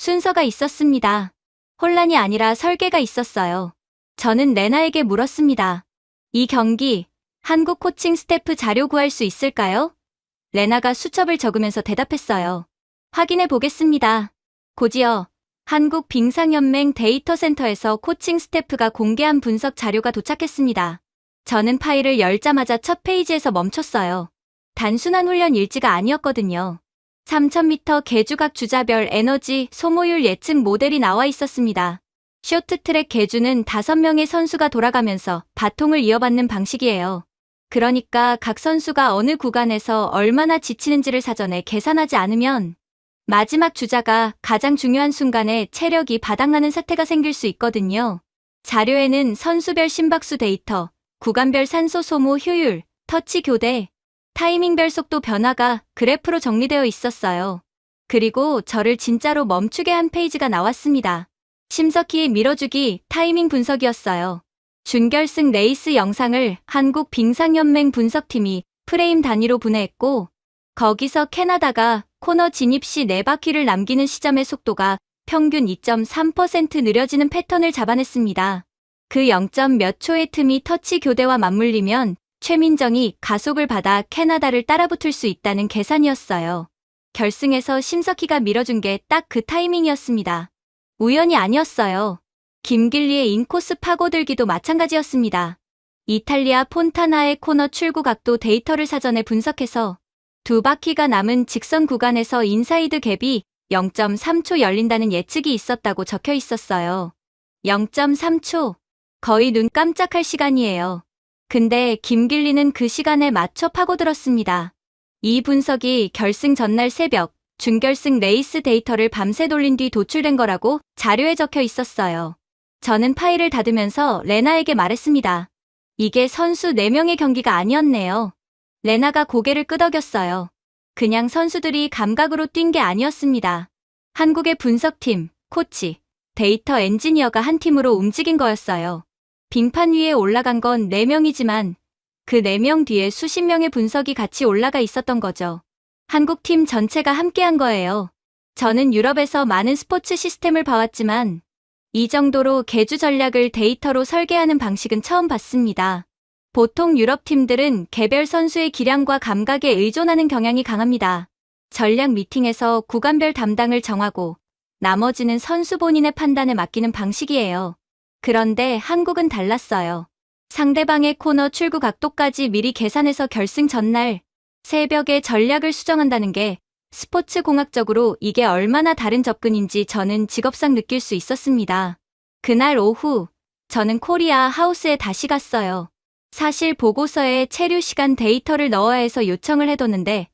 순서가 있었습니다. 혼란이 아니라 설계가 있었어요. 저는 레나에게 물었습니다. 이 경기, 한국 코칭 스태프 자료 구할 수 있을까요? 레나가 수첩을 적으면서 대답했어요. 확인해 보겠습니다. 곧이어 한국 빙상연맹 데이터 센터에서 코칭 스태프가 공개한 분석 자료가 도착했습니다. 저는 파일을 열자마자 첫 페이지에서 멈췄어요. 단순한 훈련 일지가 아니었거든요. 3000m 계주각 주자별 에너지 소모율 예측 모델이 나와 있었습니다. 쇼트트랙 계주는 5명의 선수가 돌아가면서 바통을 이어받는 방식이에요. 그러니까 각 선수가 어느 구간에서 얼마나 지치는지를 사전에 계산하지 않으면 마지막 주자가 가장 중요한 순간에 체력이 바닥나는 사태가 생길 수 있거든요. 자료에는 선수별 심박수 데이터, 구간별 산소 소모 효율, 터치 교대, 타이밍별 속도 변화가 그래프로 정리되어 있었어요. 그리고 저를 진짜로 멈추게 한 페이지가 나왔습니다. 심석희의 밀어주기 타이밍 분석이었어요. 준결승 레이스 영상을 한국 빙상연맹 분석팀이 프레임 단위로 분해했고 거기서 캐나다가 코너 진입 시 4바퀴를 남기는 시점의 속도가 평균 2.3% 느려지는 패턴을 잡아냈습니다. 그 0. 몇 초의 틈이 터치 교대와 맞물리면 최민정이 가속을 받아 캐나다를 따라붙을 수 있다는 계산이었어요. 결승에서 심석희가 밀어준 게 딱 그 타이밍이었습니다. 우연이 아니었어요. 김길리의 인코스 파고들기도 마찬가지였습니다. 이탈리아 폰타나의 코너 출구 각도 데이터를 사전에 분석해서 2바퀴가 남은 직선 구간에서 인사이드 갭이 0.3초 열린다는 예측이 있었다고 적혀 있었어요. 0.3초. 거의 눈 깜짝할 시간이에요. 근데 김길리는 그 시간에 맞춰 파고들었습니다. 이 분석이 결승 전날 새벽, 준결승 레이스 데이터를 밤새 돌린 뒤 도출된 거라고 자료에 적혀 있었어요. 저는 파일을 닫으면서 레나에게 말했습니다. 이게 선수 4명의 경기가 아니었네요. 레나가 고개를 끄덕였어요. 그냥 선수들이 감각으로 뛴 게 아니었습니다. 한국의 분석팀, 코치, 데이터 엔지니어가 한 팀으로 움직인 거였어요. 빙판 위에 올라간 건 4명이지만 그 4명 뒤에 수십 명의 분석이 같이 올라가 있었던 거죠. 한국 팀 전체가 함께한 거예요. 저는 유럽에서 많은 스포츠 시스템을 봐왔지만 이 정도로 계주 전략을 데이터로 설계하는 방식은 처음 봤습니다. 보통 유럽 팀들은 개별 선수의 기량과 감각에 의존하는 경향이 강합니다. 전략 미팅에서 구간별 담당을 정하고 나머지는 선수 본인의 판단에 맡기는 방식이에요. 그런데 한국은 달랐어요. 상대방의 코너 출구 각도까지 미리 계산해서 결승 전날 새벽에 전략을 수정한다는 게 스포츠 공학적으로 이게 얼마나 다른 접근인지 저는 직업상 느낄 수 있었습니다. 그날 오후 저는 코리아 하우스에 다시 갔어요. 사실 보고서에 체류 시간 데이터를 넣어야 해서 요청을 해뒀는데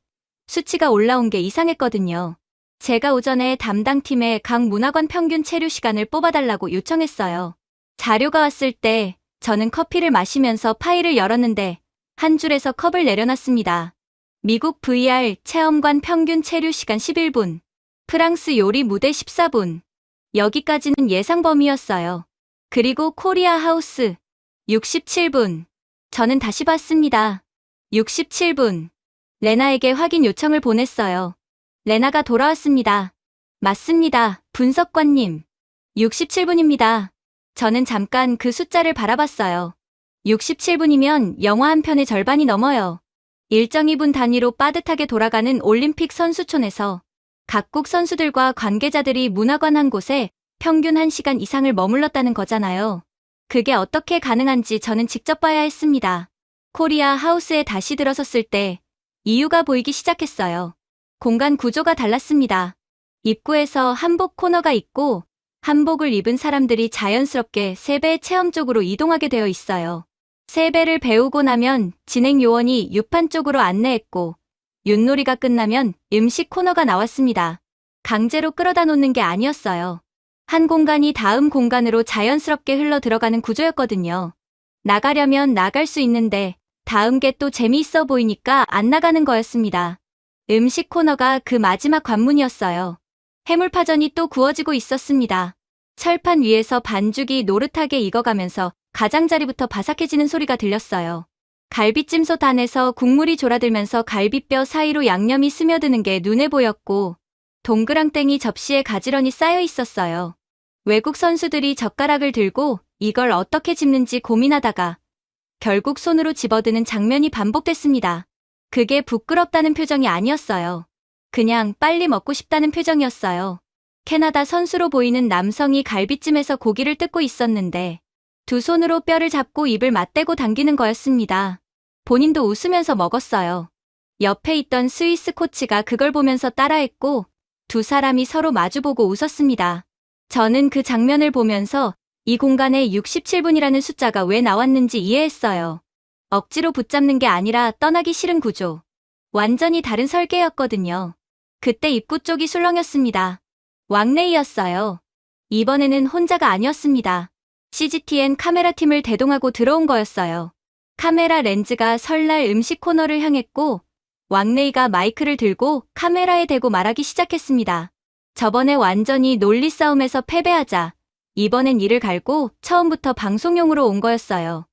수치가 올라온 게 이상했거든요. 제가 오전에 담당팀에 각 문화관 평균 체류 시간을 뽑아달라고 요청했어요. 자료가 왔을 때 저는 커피를 마시면서 파일을 열었는데 한 줄에서 컵을 내려놨습니다. 미국 VR 체험관 평균 체류 시간 11분, 프랑스 요리 무대 14분. 여기까지는 예상 범위였어요. 그리고 코리아 하우스 67분. 저는 다시 봤습니다. 67분. 레나에게 확인 요청을 보냈어요. 레나가 돌아왔습니다. 맞습니다, 분석관님. 67분입니다. 저는 잠깐 그 숫자를 바라봤어요. 67분이면 영화 한 편의 절반이 넘어요. 일정이 분 단위로 빠듯하게 돌아가는 올림픽 선수촌에서 각국 선수들과 관계자들이 문화관 한 곳에 평균 1시간 이상을 머물렀다는 거잖아요. 그게 어떻게 가능한지 저는 직접 봐야 했습니다. 코리아 하우스에 다시 들어섰을 때 이유가 보이기 시작했어요. 공간 구조가 달랐습니다. 입구에서 한복 코너가 있고 한복을 입은 사람들이 자연스럽게 세배 체험 쪽으로 이동하게 되어 있어요. 세배를 배우고 나면 진행 요원이 유판 쪽으로 안내했고 윷놀이가 끝나면 음식 코너가 나왔습니다. 강제로 끌어다 놓는 게 아니었어요. 한 공간이 다음 공간으로 자연스럽게 흘러 들어가는 구조였거든요. 나가려면 나갈 수 있는데 다음 게 또 재미있어 보이니까 안 나가는 거였습니다. 음식 코너가 그 마지막 관문이었어요. 해물파전이 또 구워지고 있었습니다. 철판 위에서 반죽이 노릇하게 익어가면서 가장자리부터 바삭해지는 소리가 들렸어요. 갈비찜솥 안에서 국물이 졸아들면서 갈비뼈 사이로 양념이 스며드는 게 눈에 보였고 동그랑땡이 접시에 가지런히 쌓여 있었어요. 외국 선수들이 젓가락을 들고 이걸 어떻게 집는지 고민하다가 결국 손으로 집어드는 장면이 반복됐습니다. 그게 부끄럽다는 표정이 아니었어요. 그냥 빨리 먹고 싶다는 표정이었어요. 캐나다 선수로 보이는 남성이 갈비찜에서 고기를 뜯고 있었는데 두 손으로 뼈를 잡고 입을 맞대고 당기는 거였습니다. 본인도 웃으면서 먹었어요. 옆에 있던 스위스 코치가 그걸 보면서 따라했고 두 사람이 서로 마주보고 웃었습니다. 저는 그 장면을 보면서 이 공간에 67분이라는 숫자가 왜 나왔는지 이해했어요. 억지로 붙잡는 게 아니라 떠나기 싫은 구조. 완전히 다른 설계였거든요. 그때 입구 쪽이 술렁였습니다. 왕레이였어요. 이번에는 혼자가 아니었습니다. CGTN 카메라팀을 대동하고 들어온 거였어요. 카메라 렌즈가 설날 음식 코너를 향했고 왕레이가 마이크를 들고 카메라에 대고 말하기 시작했습니다. 저번에 완전히 논리 싸움에서 패배하자 이번엔 이를 갈고 처음부터 방송용으로 온 거였어요.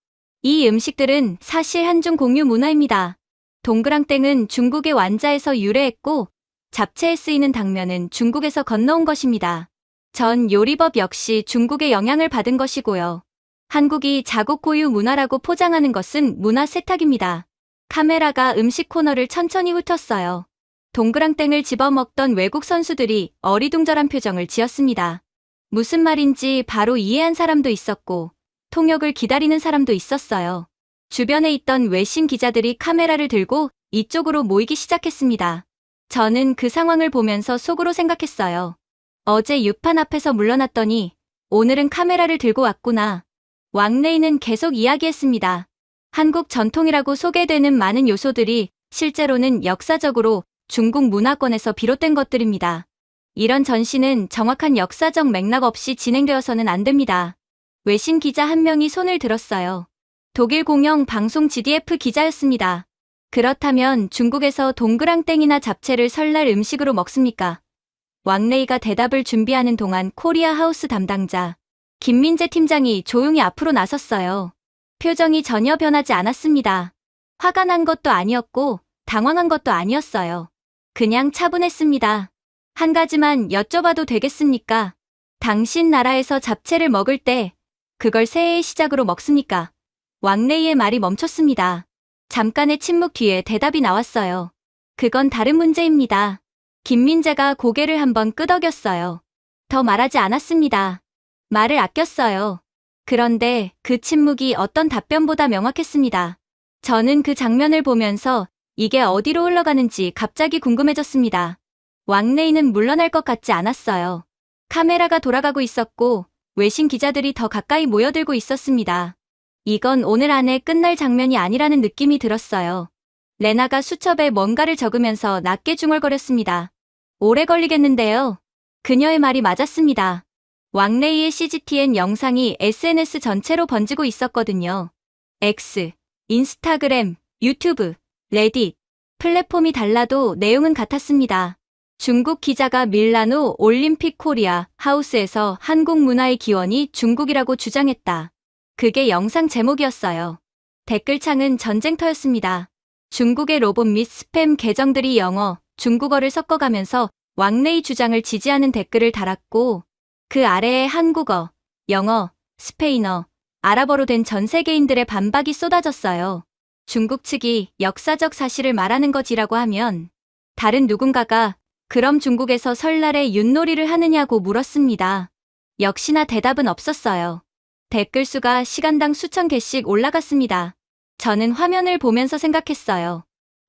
이 음식들은 사실 한중 공유 문화입니다. 동그랑땡은 중국의 완자에서 유래했고 잡채에 쓰이는 당면은 중국에서 건너온 것입니다. 전 요리법 역시 중국의 영향을 받은 것이고요. 한국이 자국 고유 문화라고 포장하는 것은 문화 세탁입니다. 카메라가 음식 코너를 천천히 훑었어요. 동그랑땡을 집어먹던 외국 선수들이 어리둥절한 표정을 지었습니다. 무슨 말인지 바로 이해한 사람도 있었고 통역을 기다리는 사람도 있었어요. 주변에 있던 외신 기자들이 카메라를 들고 이쪽으로 모이기 시작했습니다. 저는 그 상황을 보면서 속으로 생각했어요. 어제 유판 앞에서 물러났더니 오늘은 카메라를 들고 왔구나. 왕레이는 계속 이야기했습니다. 한국 전통이라고 소개되는 많은 요소들이 실제로는 역사적으로 중국 문화권에서 비롯된 것들입니다. 이런 전시는 정확한 역사적 맥락 없이 진행되어서는 안 됩니다. 외신 기자 한 명이 손을 들었어요. 독일 공영 방송 GDF 기자였습니다. 그렇다면 중국에서 동그랑땡이나 잡채를 설날 음식으로 먹습니까? 왕레이가 대답을 준비하는 동안 코리아 하우스 담당자 김민재 팀장이 조용히 앞으로 나섰어요. 표정이 전혀 변하지 않았습니다. 화가 난 것도 아니었고 당황한 것도 아니었어요. 그냥 차분했습니다. 한 가지만 여쭤봐도 되겠습니까? 당신 나라에서 잡채를 먹을 때 그걸 새해의 시작으로 먹습니까? 왕레이의 말이 멈췄습니다. 잠깐의 침묵 뒤에 대답이 나왔어요. 그건 다른 문제입니다. 김민재가 고개를 한번 끄덕였어요. 더 말하지 않았습니다. 말을 아꼈어요. 그런데 그 침묵이 어떤 답변보다 명확했습니다. 저는 그 장면을 보면서 이게 어디로 흘러가는지 갑자기 궁금해졌습니다. 왕레이는 물러날 것 같지 않았어요. 카메라가 돌아가고 있었고 외신 기자들이 더 가까이 모여들고 있었습니다. 이건 오늘 안에 끝날 장면이 아니라는 느낌이 들었어요. 레나가 수첩에 뭔가를 적으면서 낮게 중얼거렸습니다. 오래 걸리겠는데요. 그녀의 말이 맞았습니다. 왕레이의 CGTN 영상이 SNS 전체로 번지고 있었거든요. X, 인스타그램, 유튜브, 레딧, 플랫폼이 달라도 내용은 같았습니다. 중국 기자가 밀라노 올림픽 코리아 하우스에서 한국 문화의 기원이 중국이라고 주장했다. 그게 영상 제목이었어요. 댓글창은 전쟁터였습니다. 중국의 로봇 및 스팸 계정들이 영어, 중국어를 섞어가면서 왕레이 주장을 지지하는 댓글을 달았고 그 아래에 한국어, 영어, 스페인어, 아랍어로 된 전 세계인들의 반박이 쏟아졌어요. 중국 측이 역사적 사실을 말하는 것이라고 하면 다른 누군가가 그럼 중국에서 설날에 윷놀이를 하느냐고 물었습니다. 역시나 대답은 없었어요. 댓글 수가 시간당 수천 개씩 올라갔습니다. 저는 화면을 보면서 생각했어요.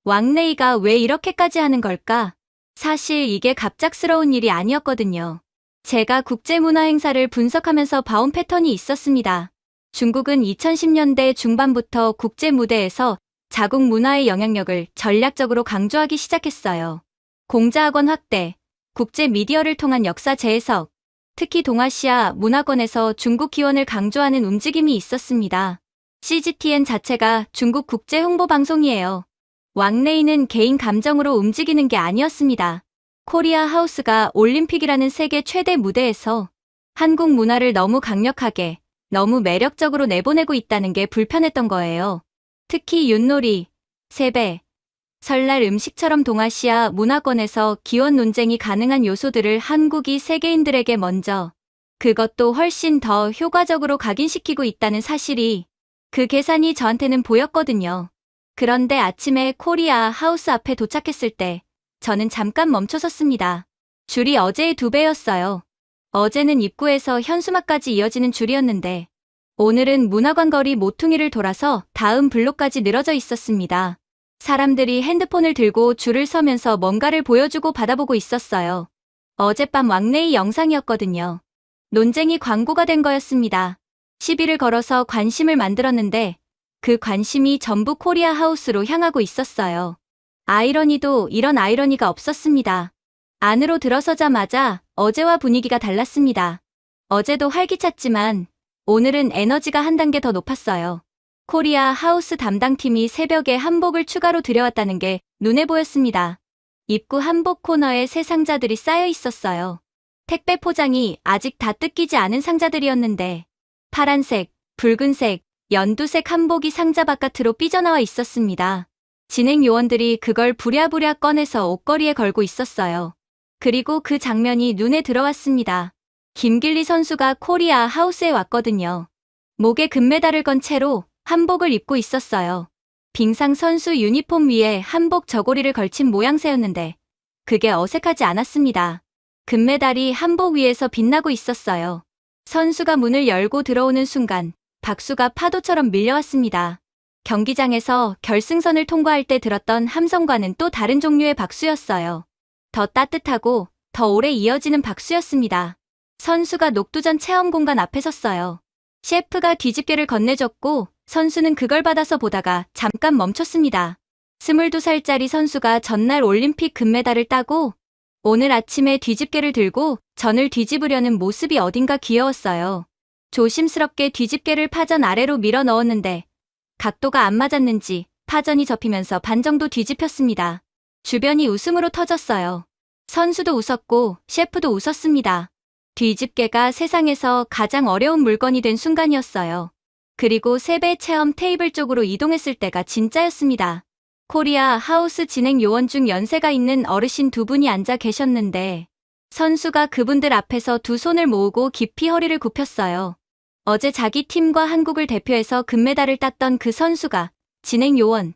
왕레이가 왜 이렇게까지 하는 걸까? 사실 이게 갑작스러운 일이 아니었거든요. 제가 국제문화 행사를 분석하면서 봐온 패턴이 있었습니다. 중국은 2010년대 중반부터 국제 무대에서 자국 문화의 영향력을 전략적으로 강조하기 시작했어요. 공자학원 확대, 국제 미디어를 통한 역사 재해석, 특히 동아시아 문화권에서 중국 기원을 강조하는 움직임이 있었습니다. CGTN 자체가 중국 국제 홍보 방송이에요. 왕래인은 개인 감정으로 움직이는 게 아니었습니다. 코리아 하우스가 올림픽이라는 세계 최대 무대에서 한국 문화를 너무 강력하게, 너무 매력적으로 내보내고 있다는 게 불편했던 거예요. 특히 윷놀이, 세배, 설날 음식처럼 동아시아 문화권에서 기원 논쟁이 가능한 요소들을 한국이 세계인들에게 먼저, 그것도 훨씬 더 효과적으로 각인시키고 있다는 사실이 그 계산이 저한테는 보였거든요. 그런데 아침에 코리아 하우스 앞에 도착했을 때 저는 잠깐 멈춰섰습니다. 줄이 어제의 2배였어요. 어제는 입구에서 현수막까지 이어지는 줄이었는데 오늘은 문화관 거리 모퉁이를 돌아서 다음 블록까지 늘어져 있었습니다. 사람들이 핸드폰을 들고 줄을 서면서 뭔가를 보여주고 받아보고 있었어요. 어젯밤 왕래이 영상이었거든요. 논쟁이 광고가 된 거였습니다. 시비를 걸어서 관심을 만들었는데 그 관심이 전부 코리아 하우스로 향하고 있었어요. 아이러니도 이런 아이러니가 없었습니다. 안으로 들어서자마자 어제와 분위기가 달랐습니다. 어제도 활기찼지만 오늘은 에너지가 한 단계 더 높았어요. 코리아 하우스 담당팀이 새벽에 한복을 추가로 들여왔다는 게 눈에 보였습니다. 입구 한복 코너에 새 상자들이 쌓여 있었어요. 택배 포장이 아직 다 뜯기지 않은 상자들이었는데 파란색, 붉은색, 연두색 한복이 상자 바깥으로 삐져나와 있었습니다. 진행 요원들이 그걸 부랴부랴 꺼내서 옷걸이에 걸고 있었어요. 그리고 그 장면이 눈에 들어왔습니다. 김길리 선수가 코리아 하우스에 왔거든요. 목에 금메달을 건 채로 한복을 입고 있었어요. 빙상 선수 유니폼 위에 한복 저고리를 걸친 모양새였는데 그게 어색하지 않았습니다. 금메달이 한복 위에서 빛나고 있었어요. 선수가 문을 열고 들어오는 순간 박수가 파도처럼 밀려왔습니다. 경기장에서 결승선을 통과할 때 들었던 함성과는 또 다른 종류의 박수였어요. 더 따뜻하고 더 오래 이어지는 박수였습니다. 선수가 녹두전 체험 공간 앞에 섰어요. 셰프가 뒤집개를 건네줬고 선수는 그걸 받아서 보다가 잠깐 멈췄습니다. 22살짜리 선수가 전날 올림픽 금메달을 따고 오늘 아침에 뒤집개를 들고 전을 뒤집으려는 모습이 어딘가 귀여웠어요. 조심스럽게 뒤집개를 파전 아래로 밀어 넣었는데 각도가 안 맞았는지 파전이 접히면서 반 정도 뒤집혔습니다. 주변이 웃음으로 터졌어요. 선수도 웃었고 셰프도 웃었습니다. 뒤집개가 세상에서 가장 어려운 물건이 된 순간이었어요. 그리고 세배 체험 테이블 쪽으로 이동했을 때가 진짜였습니다. 코리아 하우스 진행 요원 중 연세가 있는 어르신 2분이 앉아 계셨는데 선수가 그분들 앞에서 2 손을 모으고 깊이 허리를 굽혔어요. 어제 자기 팀과 한국을 대표해서 금메달을 땄던 그 선수가 진행 요원,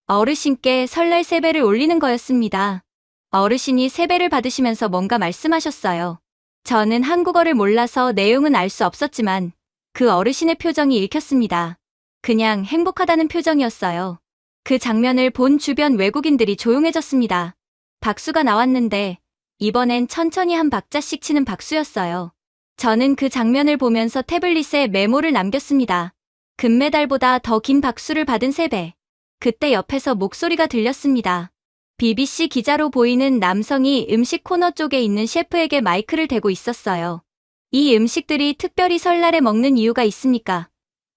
어르신께 설날 세배를 올리는 거였습니다. 어르신이 세배를 받으시면서 뭔가 말씀하셨어요. 저는 한국어를 몰라서 내용은 알 수 없었지만 그 어르신의 표정이 읽혔습니다. 그냥 행복하다는 표정이었어요. 그 장면을 본 주변 외국인들이 조용해졌습니다. 박수가 나왔는데 이번엔 천천히 한 박자씩 치는 박수였어요. 저는 그 장면을 보면서 태블릿에 메모를 남겼습니다. 금메달보다 더 긴 박수를 받은 세배. 그때 옆에서 목소리가 들렸습니다. BBC 기자로 보이는 남성이 음식 코너 쪽에 있는 셰프에게 마이크를 대고 있었어요. 이 음식들이 특별히 설날에 먹는 이유가 있습니까?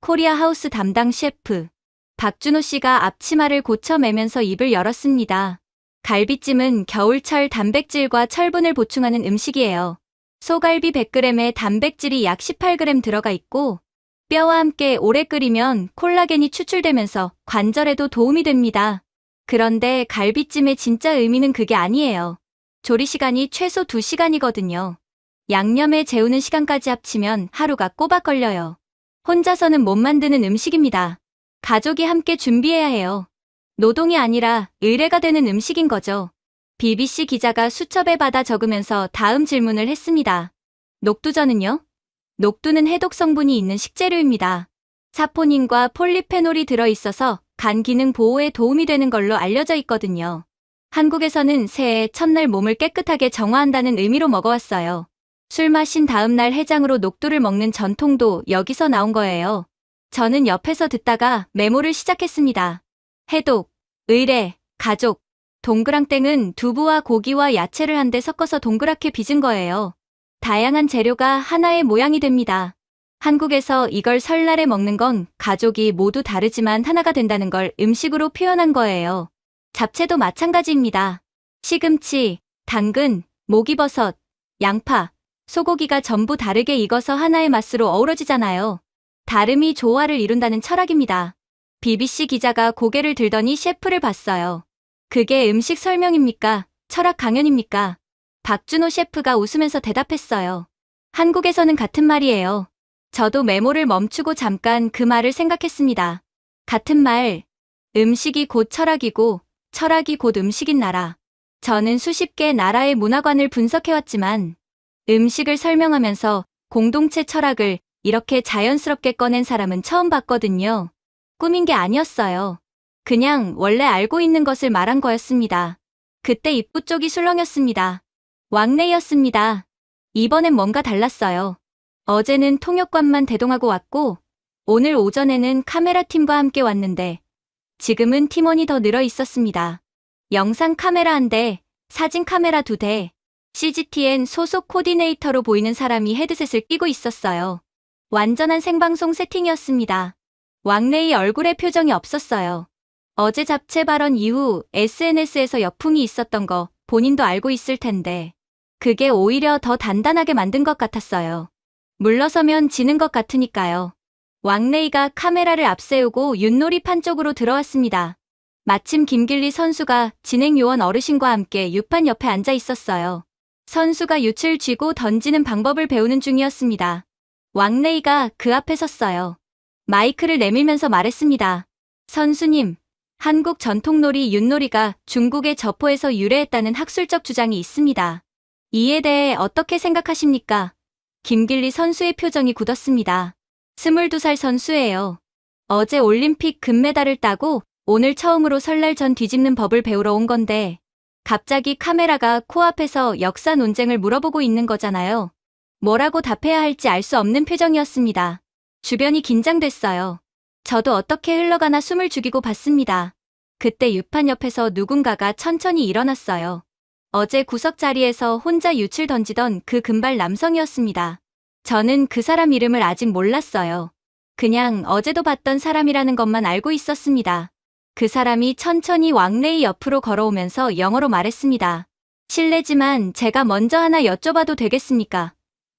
코리아 하우스 담당 셰프 박준호 씨가 앞치마를 고쳐매면서 입을 열었습니다. 갈비찜은 겨울철 단백질과 철분을 보충하는 음식이에요. 소갈비 100g에 단백질이 약 18g 들어가 있고 뼈와 함께 오래 끓이면 콜라겐이 추출되면서 관절에도 도움이 됩니다. 그런데 갈비찜의 진짜 의미는 그게 아니에요. 조리 시간이 최소 2시간이거든요. 양념에 재우는 시간까지 합치면 하루가 꼬박 걸려요. 혼자서는 못 만드는 음식입니다. 가족이 함께 준비해야 해요. 노동이 아니라 의뢰가 되는 음식인 거죠. BBC 기자가 수첩에 받아 적으면서 다음 질문을 했습니다. 녹두전은요? 녹두는 해독 성분이 있는 식재료입니다. 사포닌과 폴리페놀이 들어있어서 간 기능 보호에 도움이 되는 걸로 알려져 있거든요. 한국에서는 새해 첫날 몸을 깨끗하게 정화한다는 의미로 먹어왔어요. 술 마신 다음 날 해장으로 녹두를 먹는 전통도 여기서 나온 거예요. 저는 옆에서 듣다가 메모를 시작했습니다. 해독, 의뢰, 가족, 동그랑땡은 두부와 고기와 야채를 한데 섞어서 동그랗게 빚은 거예요. 다양한 재료가 하나의 모양이 됩니다. 한국에서 이걸 설날에 먹는 건 가족이 모두 다르지만 하나가 된다는 걸 음식으로 표현한 거예요. 잡채도 마찬가지입니다. 시금치, 당근, 목이버섯, 양파, 소고기가 전부 다르게 익어서 하나의 맛으로 어우러지잖아요. 다름이 조화를 이룬다는 철학입니다. BBC 기자가 고개를 들더니 셰프를 봤어요. 그게 음식 설명입니까? 철학 강연입니까? 박준호 셰프가 웃으면서 대답했어요. 한국에서는 같은 말이에요. 저도 메모를 멈추고 잠깐 그 말을 생각했습니다. 같은 말, 음식이 곧 철학이고 철학이 곧 음식인 나라. 저는 수십 개 나라의 문화관을 분석해왔지만 음식을 설명하면서 공동체 철학을 이렇게 자연스럽게 꺼낸 사람은 처음 봤거든요. 꾸민 게 아니었어요. 그냥 원래 알고 있는 것을 말한 거였습니다. 그때 입구 쪽이 술렁였습니다. 왕래였습니다. 이번엔 뭔가 달랐어요. 어제는 통역관만 대동하고 왔고 오늘 오전에는 카메라 팀과 함께 왔는데 지금은 팀원이 더 늘어 있었습니다. 영상 카메라 1대, 사진 카메라 2대, CGTN 소속 코디네이터로 보이는 사람이 헤드셋을 끼고 있었어요. 완전한 생방송 세팅이었습니다. 왕래의 얼굴에 표정이 없었어요. 어제 잡채 발언 이후 SNS에서 역풍이 있었던 거 본인도 알고 있을 텐데 그게 오히려 더 단단하게 만든 것 같았어요. 물러서면 지는 것 같으니까요. 왕래이가 카메라를 앞세우고 윷놀이판 쪽으로 들어왔습니다. 마침 김길리 선수가 진행 요원 어르신과 함께 유판 옆에 앉아 있었어요. 선수가 윷을 쥐고 던지는 방법을 배우는 중이었습니다. 왕래이가 그 앞에 섰어요. 마이크를 내밀면서 말했습니다. 선수님, 한국 전통놀이 윷놀이가 중국의 저포에서 유래했다는 학술적 주장이 있습니다. 이에 대해 어떻게 생각하십니까? 김길리 선수의 표정이 굳었습니다. 22살 선수예요. 어제 올림픽 금메달을 따고 오늘 처음으로 설날 전 뒤집는 법을 배우러 온 건데 갑자기 카메라가 코앞에서 역사 논쟁을 물어보고 있는 거잖아요. 뭐라고 답해야 할지 알 수 없는 표정이었습니다. 주변이 긴장됐어요. 저도 어떻게 흘러가나 숨을 죽이고 봤습니다. 그때 유판 옆에서 누군가가 천천히 일어났어요. 어제 구석 자리에서 혼자 윷을 던지던 그 금발 남성이었습니다. 저는 그 사람 이름을 아직 몰랐어요. 그냥 어제도 봤던 사람이라는 것만 알고 있었습니다. 그 사람이 천천히 왕래이 옆으로 걸어오면서 영어로 말했습니다. 실례지만 제가 먼저 하나 여쭤봐도 되겠습니까?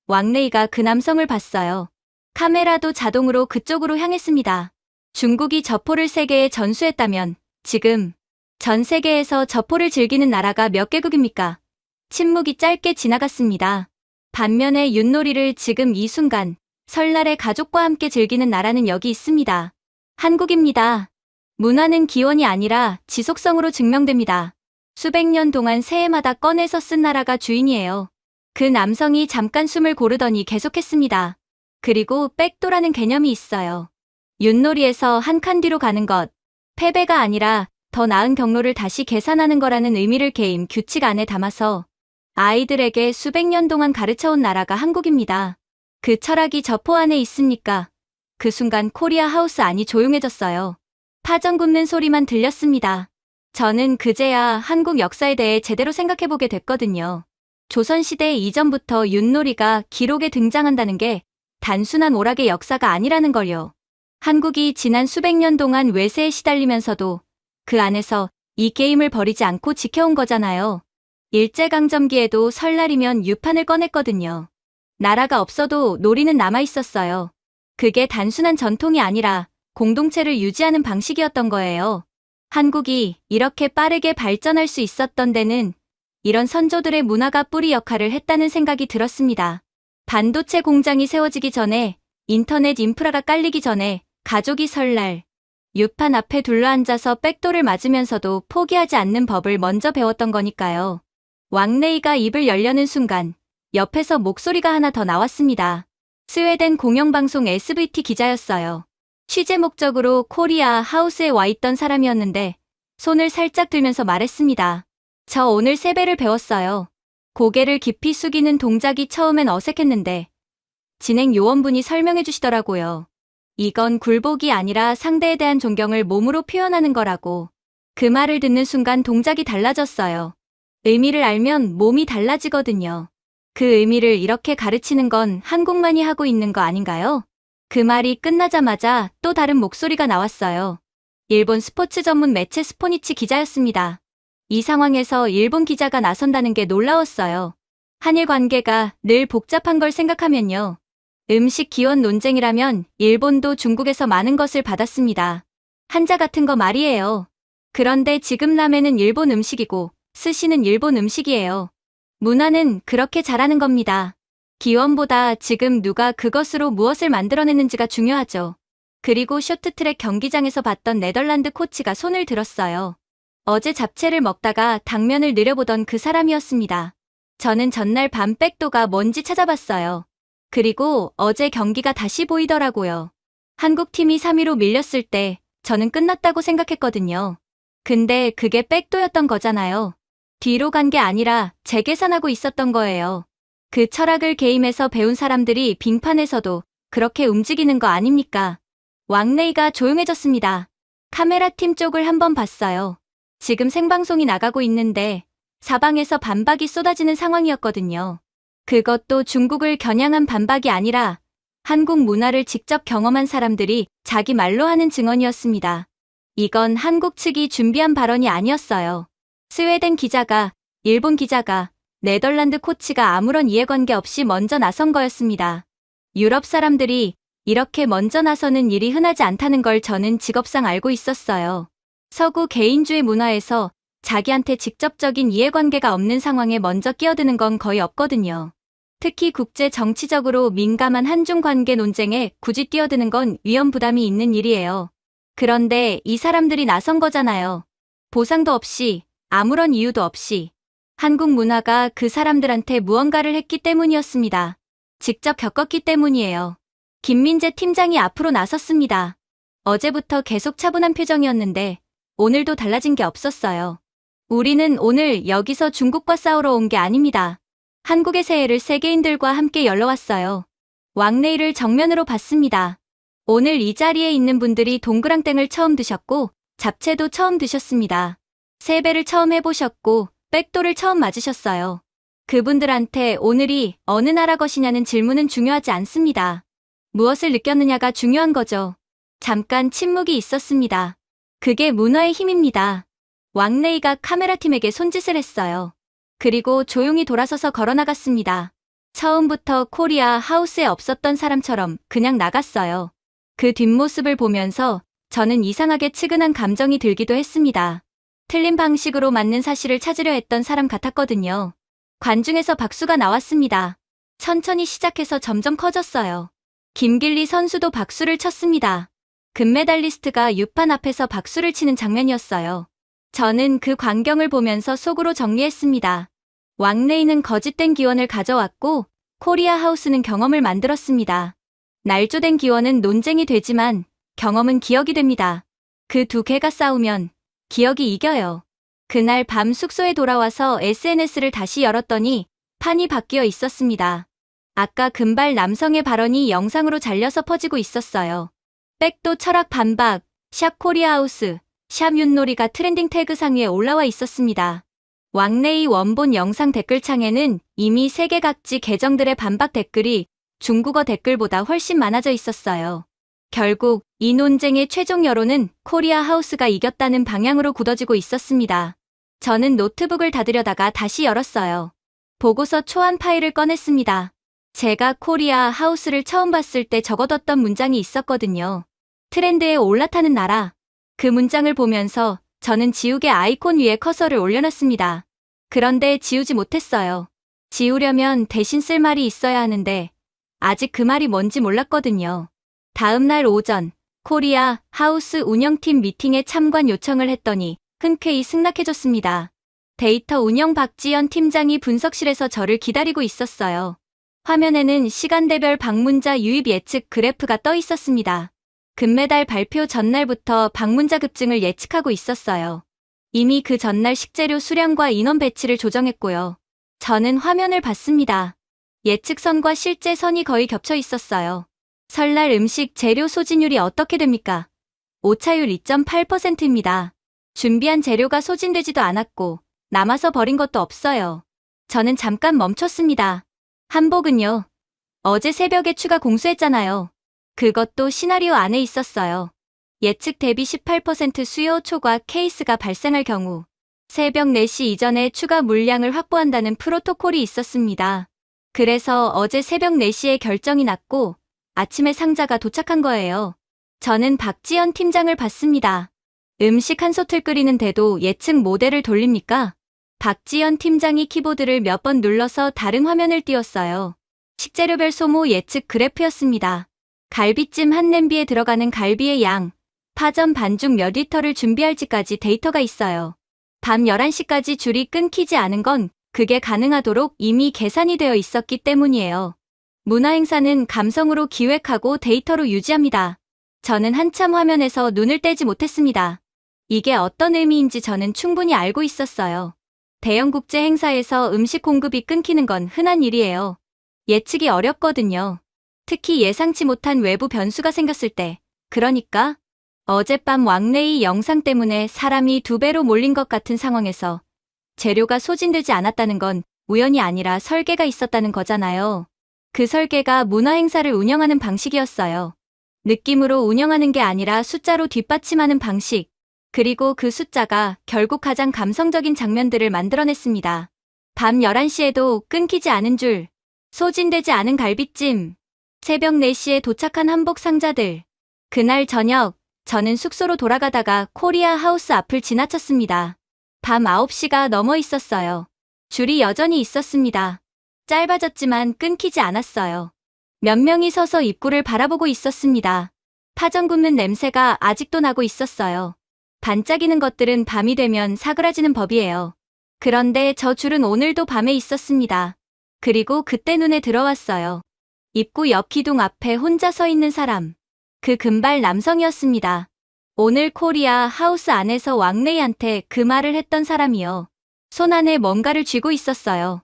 왕래이가 그 남성을 봤어요. 카메라도 자동으로 그쪽으로 향했습니다. 중국이 저포를 세계에 전수했다면 지금 전 세계에서 저포를 즐기는 나라가 몇 개국입니까? 침묵이 짧게 지나갔습니다. 반면에 윷놀이를 지금 이 순간 설날에 가족과 함께 즐기는 나라는 여기 있습니다. 한국입니다. 문화는 기원이 아니라 지속성으로 증명됩니다. 수백 년 동안 새해마다 꺼내서 쓴 나라가 주인이에요. 그 남성이 잠깐 숨을 고르더니 계속했습니다. 그리고 백도라는 개념이 있어요. 윷놀이에서 한 칸 뒤로 가는 것, 패배가 아니라 더 나은 경로를 다시 계산하는 거라는 의미를 게임 규칙 안에 담아서 아이들에게 수백 년 동안 가르쳐온 나라가 한국입니다. 그 철학이 저포 안에 있습니까? 그 순간 코리아 하우스 안이 조용해졌어요. 파전 굽는 소리만 들렸습니다. 저는 그제야 한국 역사에 대해 제대로 생각해보게 됐거든요. 조선시대 이전부터 윷놀이가 기록에 등장한다는 게 단순한 오락의 역사가 아니라는 걸요. 한국이 지난 수백 년 동안 외세에 시달리면서도 그 안에서 이 게임을 버리지 않고 지켜온 거잖아요. 일제강점기에도 설날이면 유판을 꺼냈거든요. 나라가 없어도 놀이는 남아있었어요. 그게 단순한 전통이 아니라 공동체를 유지하는 방식이었던 거예요. 한국이 이렇게 빠르게 발전할 수 있었던 데는 이런 선조들의 문화가 뿌리 역할을 했다는 생각이 들었습니다. 반도체 공장이 세워지기 전에, 인터넷 인프라가 깔리기 전에 가족이 설날, 유판 앞에 둘러앉아서 백도를 맞으면서도 포기하지 않는 법을 먼저 배웠던 거니까요. 왕래이가 입을 열려는 순간 옆에서 목소리가 하나 더 나왔습니다. 스웨덴 공영방송 SVT 기자였어요. 취재 목적으로 코리아 하우스에 와 있던 사람이었는데 손을 살짝 들면서 말했습니다. 저 오늘 세배를 배웠어요. 고개를 깊이 숙이는 동작이 처음엔 어색했는데 진행 요원분이 설명해 주시더라고요. 이건 굴복이 아니라 상대에 대한 존경을 몸으로 표현하는 거라고. 그 말을 듣는 순간 동작이 달라졌어요. 의미를 알면 몸이 달라지거든요. 그 의미를 이렇게 가르치는 건 한국만이 하고 있는 거 아닌가요? 그 말이 끝나자마자 또 다른 목소리가 나왔어요. 일본 스포츠 전문 매체 스포니치 기자였습니다. 이 상황에서 일본 기자가 나선다는 게 놀라웠어요. 한일 관계가 늘 복잡한 걸 생각하면요. 음식 기원 논쟁이라면 일본도 중국에서 많은 것을 받았습니다. 한자 같은 거 말이에요. 그런데 지금 라멘은 일본 음식이고 스시는 일본 음식이에요. 문화는 그렇게 자라는 겁니다. 기원보다 지금 누가 그것으로 무엇을 만들어냈는지가 중요하죠. 그리고 쇼트트랙 경기장에서 봤던 네덜란드 코치가 손을 들었어요. 어제 잡채를 먹다가 당면을 느려보던 그 사람이었습니다. 저는 전날 밤 백도가 뭔지 찾아봤어요. 그리고 어제 경기가 다시 보이더라고요. 한국팀이 3위로 밀렸을 때 저는 끝났다고 생각했거든요. 근데 그게 백도였던 거잖아요. 뒤로 간 게 아니라 재계산하고 있었던 거예요. 그 철학을 게임에서 배운 사람들이 빙판에서도 그렇게 움직이는 거 아닙니까? 왕레이가 조용해졌습니다. 카메라팀 쪽을 한번 봤어요. 지금 생방송이 나가고 있는데 사방에서 반박이 쏟아지는 상황이었거든요. 그것도 중국을 겨냥한 반박이 아니라 한국 문화를 직접 경험한 사람들이 자기 말로 하는 증언이었습니다. 이건 한국 측이 준비한 발언이 아니었어요. 스웨덴 기자가, 일본 기자가, 네덜란드 코치가 아무런 이해관계 없이 먼저 나선 거였습니다. 유럽 사람들이 이렇게 먼저 나서는 일이 흔하지 않다는 걸 저는 직업상 알고 있었어요. 서구 개인주의 문화에서 자기한테 직접적인 이해관계가 없는 상황에 먼저 끼어드는 건 거의 없거든요. 특히 국제 정치적으로 민감한 한중 관계 논쟁에 굳이 뛰어드는 건 위험 부담이 있는 일이에요. 그런데 이 사람들이 나선 거잖아요. 보상도 없이, 아무런 이유도 없이. 한국 문화가 그 사람들한테 무언가를 했기 때문이었습니다. 직접 겪었기 때문이에요. 김민재 팀장이 앞으로 나섰습니다. 어제부터 계속 차분한 표정이었는데 오늘도 달라진 게 없었어요. 우리는 오늘 여기서 중국과 싸우러 온 게 아닙니다. 한국의 새해를 세계인들과 함께 열러왔어요. 왕레이를 정면으로 봤습니다. 오늘 이 자리에 있는 분들이 동그랑땡을 처음 드셨고 잡채도 처음 드셨습니다. 세배를 처음 해보셨고 백도를 처음 맞으셨어요. 그분들한테 오늘이 어느 나라 것이냐는 질문은 중요하지 않습니다. 무엇을 느꼈느냐가 중요한 거죠. 잠깐 침묵이 있었습니다. 그게 문화의 힘입니다. 왕레이가 카메라팀에게 손짓을 했어요. 그리고 조용히 돌아서서 걸어나갔습니다. 처음부터 코리아 하우스에 없었던 사람처럼 그냥 나갔어요. 그 뒷모습을 보면서 저는 이상하게 측은한 감정이 들기도 했습니다. 틀린 방식으로 맞는 사실을 찾으려 했던 사람 같았거든요. 관중에서 박수가 나왔습니다. 천천히 시작해서 점점 커졌어요. 김길리 선수도 박수를 쳤습니다. 금메달리스트가 유판 앞에서 박수를 치는 장면이었어요. 저는 그 광경을 보면서 속으로 정리했습니다. 왕레이는 거짓된 기원을 가져왔고 코리아 하우스는 경험을 만들었습니다. 날조된 기원은 논쟁이 되지만 경험은 기억이 됩니다. 그 두 개가 싸우면 기억이 이겨요. 그날 밤 숙소에 돌아와서 SNS를 다시 열었더니 판이 바뀌어 있었습니다. 아까 금발 남성의 발언이 영상으로 잘려서 퍼지고 있었어요. 백도 철학 반박, 샵 코리아하우스, 샵 윷놀이가 트렌딩 태그 상위에 올라와 있었습니다. 왕레이 원본 영상 댓글창에는 이미 세계 각지 계정들의 반박 댓글이 중국어 댓글보다 훨씬 많아져 있었어요. 결국 이 논쟁의 최종 여론은 코리아 하우스가 이겼다는 방향으로 굳어지고 있었습니다. 저는 노트북을 닫으려다가 다시 열었어요. 보고서 초안 파일을 꺼냈습니다. 제가 코리아 하우스를 처음 봤을 때 적어뒀던 문장이 있었거든요. 트렌드에 올라타는 나라. 그 문장을 보면서 저는 지우개 아이콘 위에 커서를 올려놨습니다. 그런데 지우지 못했어요. 지우려면 대신 쓸 말이 있어야 하는데 아직 그 말이 뭔지 몰랐거든요. 다음 날 오전 코리아 하우스 운영팀 미팅에 참관 요청을 했더니 흔쾌히 승낙해줬습니다. 데이터 운영 박지연 팀장이 분석실에서 저를 기다리고 있었어요. 화면에는 시간대별 방문자 유입 예측 그래프가 떠 있었습니다. 금메달 발표 전날부터 방문자 급증을 예측하고 있었어요. 이미 그 전날 식재료 수량과 인원 배치를 조정했고요. 저는 화면을 봤습니다. 예측선과 실제 선이 거의 겹쳐 있었어요. 설날 음식 재료 소진율이 어떻게 됩니까? 오차율 2.8%입니다. 준비한 재료가 소진되지도 않았고 남아서 버린 것도 없어요. 저는 잠깐 멈췄습니다. 한복은요? 어제 새벽에 추가 공수했잖아요. 그것도 시나리오 안에 있었어요. 예측 대비 18% 수요 초과 케이스가 발생할 경우 새벽 4시 이전에 추가 물량을 확보한다는 프로토콜이 있었습니다. 그래서 어제 새벽 4시에 결정이 났고 아침에 상자가 도착한 거예요. 저는 박지연 팀장을 봤습니다. 음식 한 솥을 끓이는데도 예측 모델을 돌립니까? 박지연 팀장이 키보드를 몇 번 눌러서 다른 화면을 띄웠어요. 식재료별 소모 예측 그래프였습니다. 갈비찜 한 냄비에 들어가는 갈비의 양, 파전 반죽 몇 리터를 준비할지까지 데이터가 있어요. 밤 11시까지 줄이 끊기지 않은 건 그게 가능하도록 이미 계산이 되어 있었기 때문이에요. 문화행사는 감성으로 기획하고 데이터로 유지합니다. 저는 한참 화면에서 눈을 떼지 못했습니다. 이게 어떤 의미인지 저는 충분히 알고 있었어요. 대형 국제 행사에서 음식 공급이 끊기는 건 흔한 일이에요. 예측이 어렵거든요. 특히 예상치 못한 외부 변수가 생겼을 때. 그러니까 어젯밤 왕래이 영상 때문에 사람이 2배로 몰린 것 같은 상황에서 재료가 소진되지 않았다는 건 우연이 아니라 설계가 있었다는 거잖아요. 그 설계가 문화행사를 운영하는 방식이었어요. 느낌으로 운영하는 게 아니라 숫자로 뒷받침하는 방식. 그리고 그 숫자가 결국 가장 감성적인 장면들을 만들어냈습니다. 밤 11시에도 끊기지 않은 줄, 소진되지 않은 갈비찜, 새벽 4시에 도착한 한복 상자들. 그날 저녁, 저는 숙소로 돌아가다가 코리아 하우스 앞을 지나쳤습니다. 밤 9시가 넘어 있었어요. 줄이 여전히 있었습니다. 짧아졌지만 끊기지 않았어요. 몇 명이 서서 입구를 바라보고 있었습니다. 파전 굽는 냄새가 아직도 나고 있었어요. 반짝이는 것들은 밤이 되면 사그라지는 법이에요. 그런데 저 줄은 오늘도 밤에 있었습니다. 그리고 그때 눈에 들어왔어요. 입구 옆 기둥 앞에 혼자 서 있는 사람. 그 금발 남성이었습니다. 오늘 코리아 하우스 안에서 왕래이한테 그 말을 했던 사람이요. 손 안에 뭔가를 쥐고 있었어요.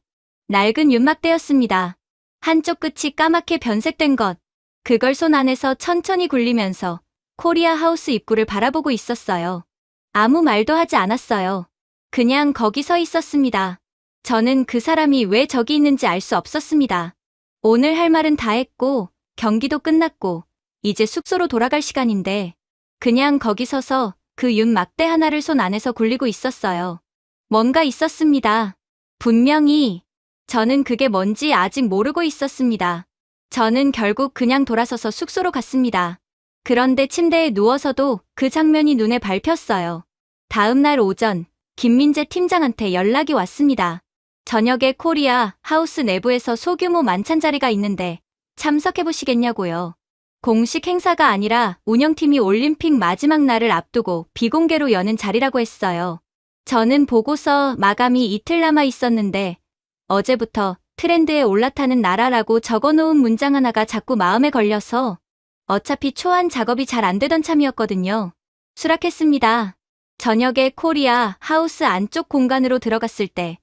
낡은 윤막대였습니다. 한쪽 끝이 까맣게 변색된 것. 그걸 손 안에서 천천히 굴리면서 코리아 하우스 입구를 바라보고 있었어요. 아무 말도 하지 않았어요. 그냥 거기 서 있었습니다. 저는 그 사람이 왜 저기 있는지 알 수 없었습니다. 오늘 할 말은 다 했고 경기도 끝났고 이제 숙소로 돌아갈 시간인데 그냥 거기 서서 그 윤막대 하나를 손 안에서 굴리고 있었어요. 뭔가 있었습니다. 분명히 저는 그게 뭔지 아직 모르고 있었습니다. 저는 결국 그냥 돌아서서 숙소로 갔습니다. 그런데 침대에 누워서도 그 장면이 눈에 밟혔어요. 다음 날 오전, 김민재 팀장한테 연락이 왔습니다. 저녁에 코리아 하우스 내부에서 소규모 만찬 자리가 있는데 참석해보시겠냐고요. 공식 행사가 아니라 운영팀이 올림픽 마지막 날을 앞두고 비공개로 여는 자리라고 했어요. 저는 보고서 마감이 이틀 남아 있었는데 어제부터 트렌드에 올라타는 나라라고 적어놓은 문장 하나가 자꾸 마음에 걸려서 어차피 초안 작업이 잘 안 되던 참이었거든요. 수락했습니다. 저녁에 코리아 하우스 안쪽 공간으로 들어갔을 때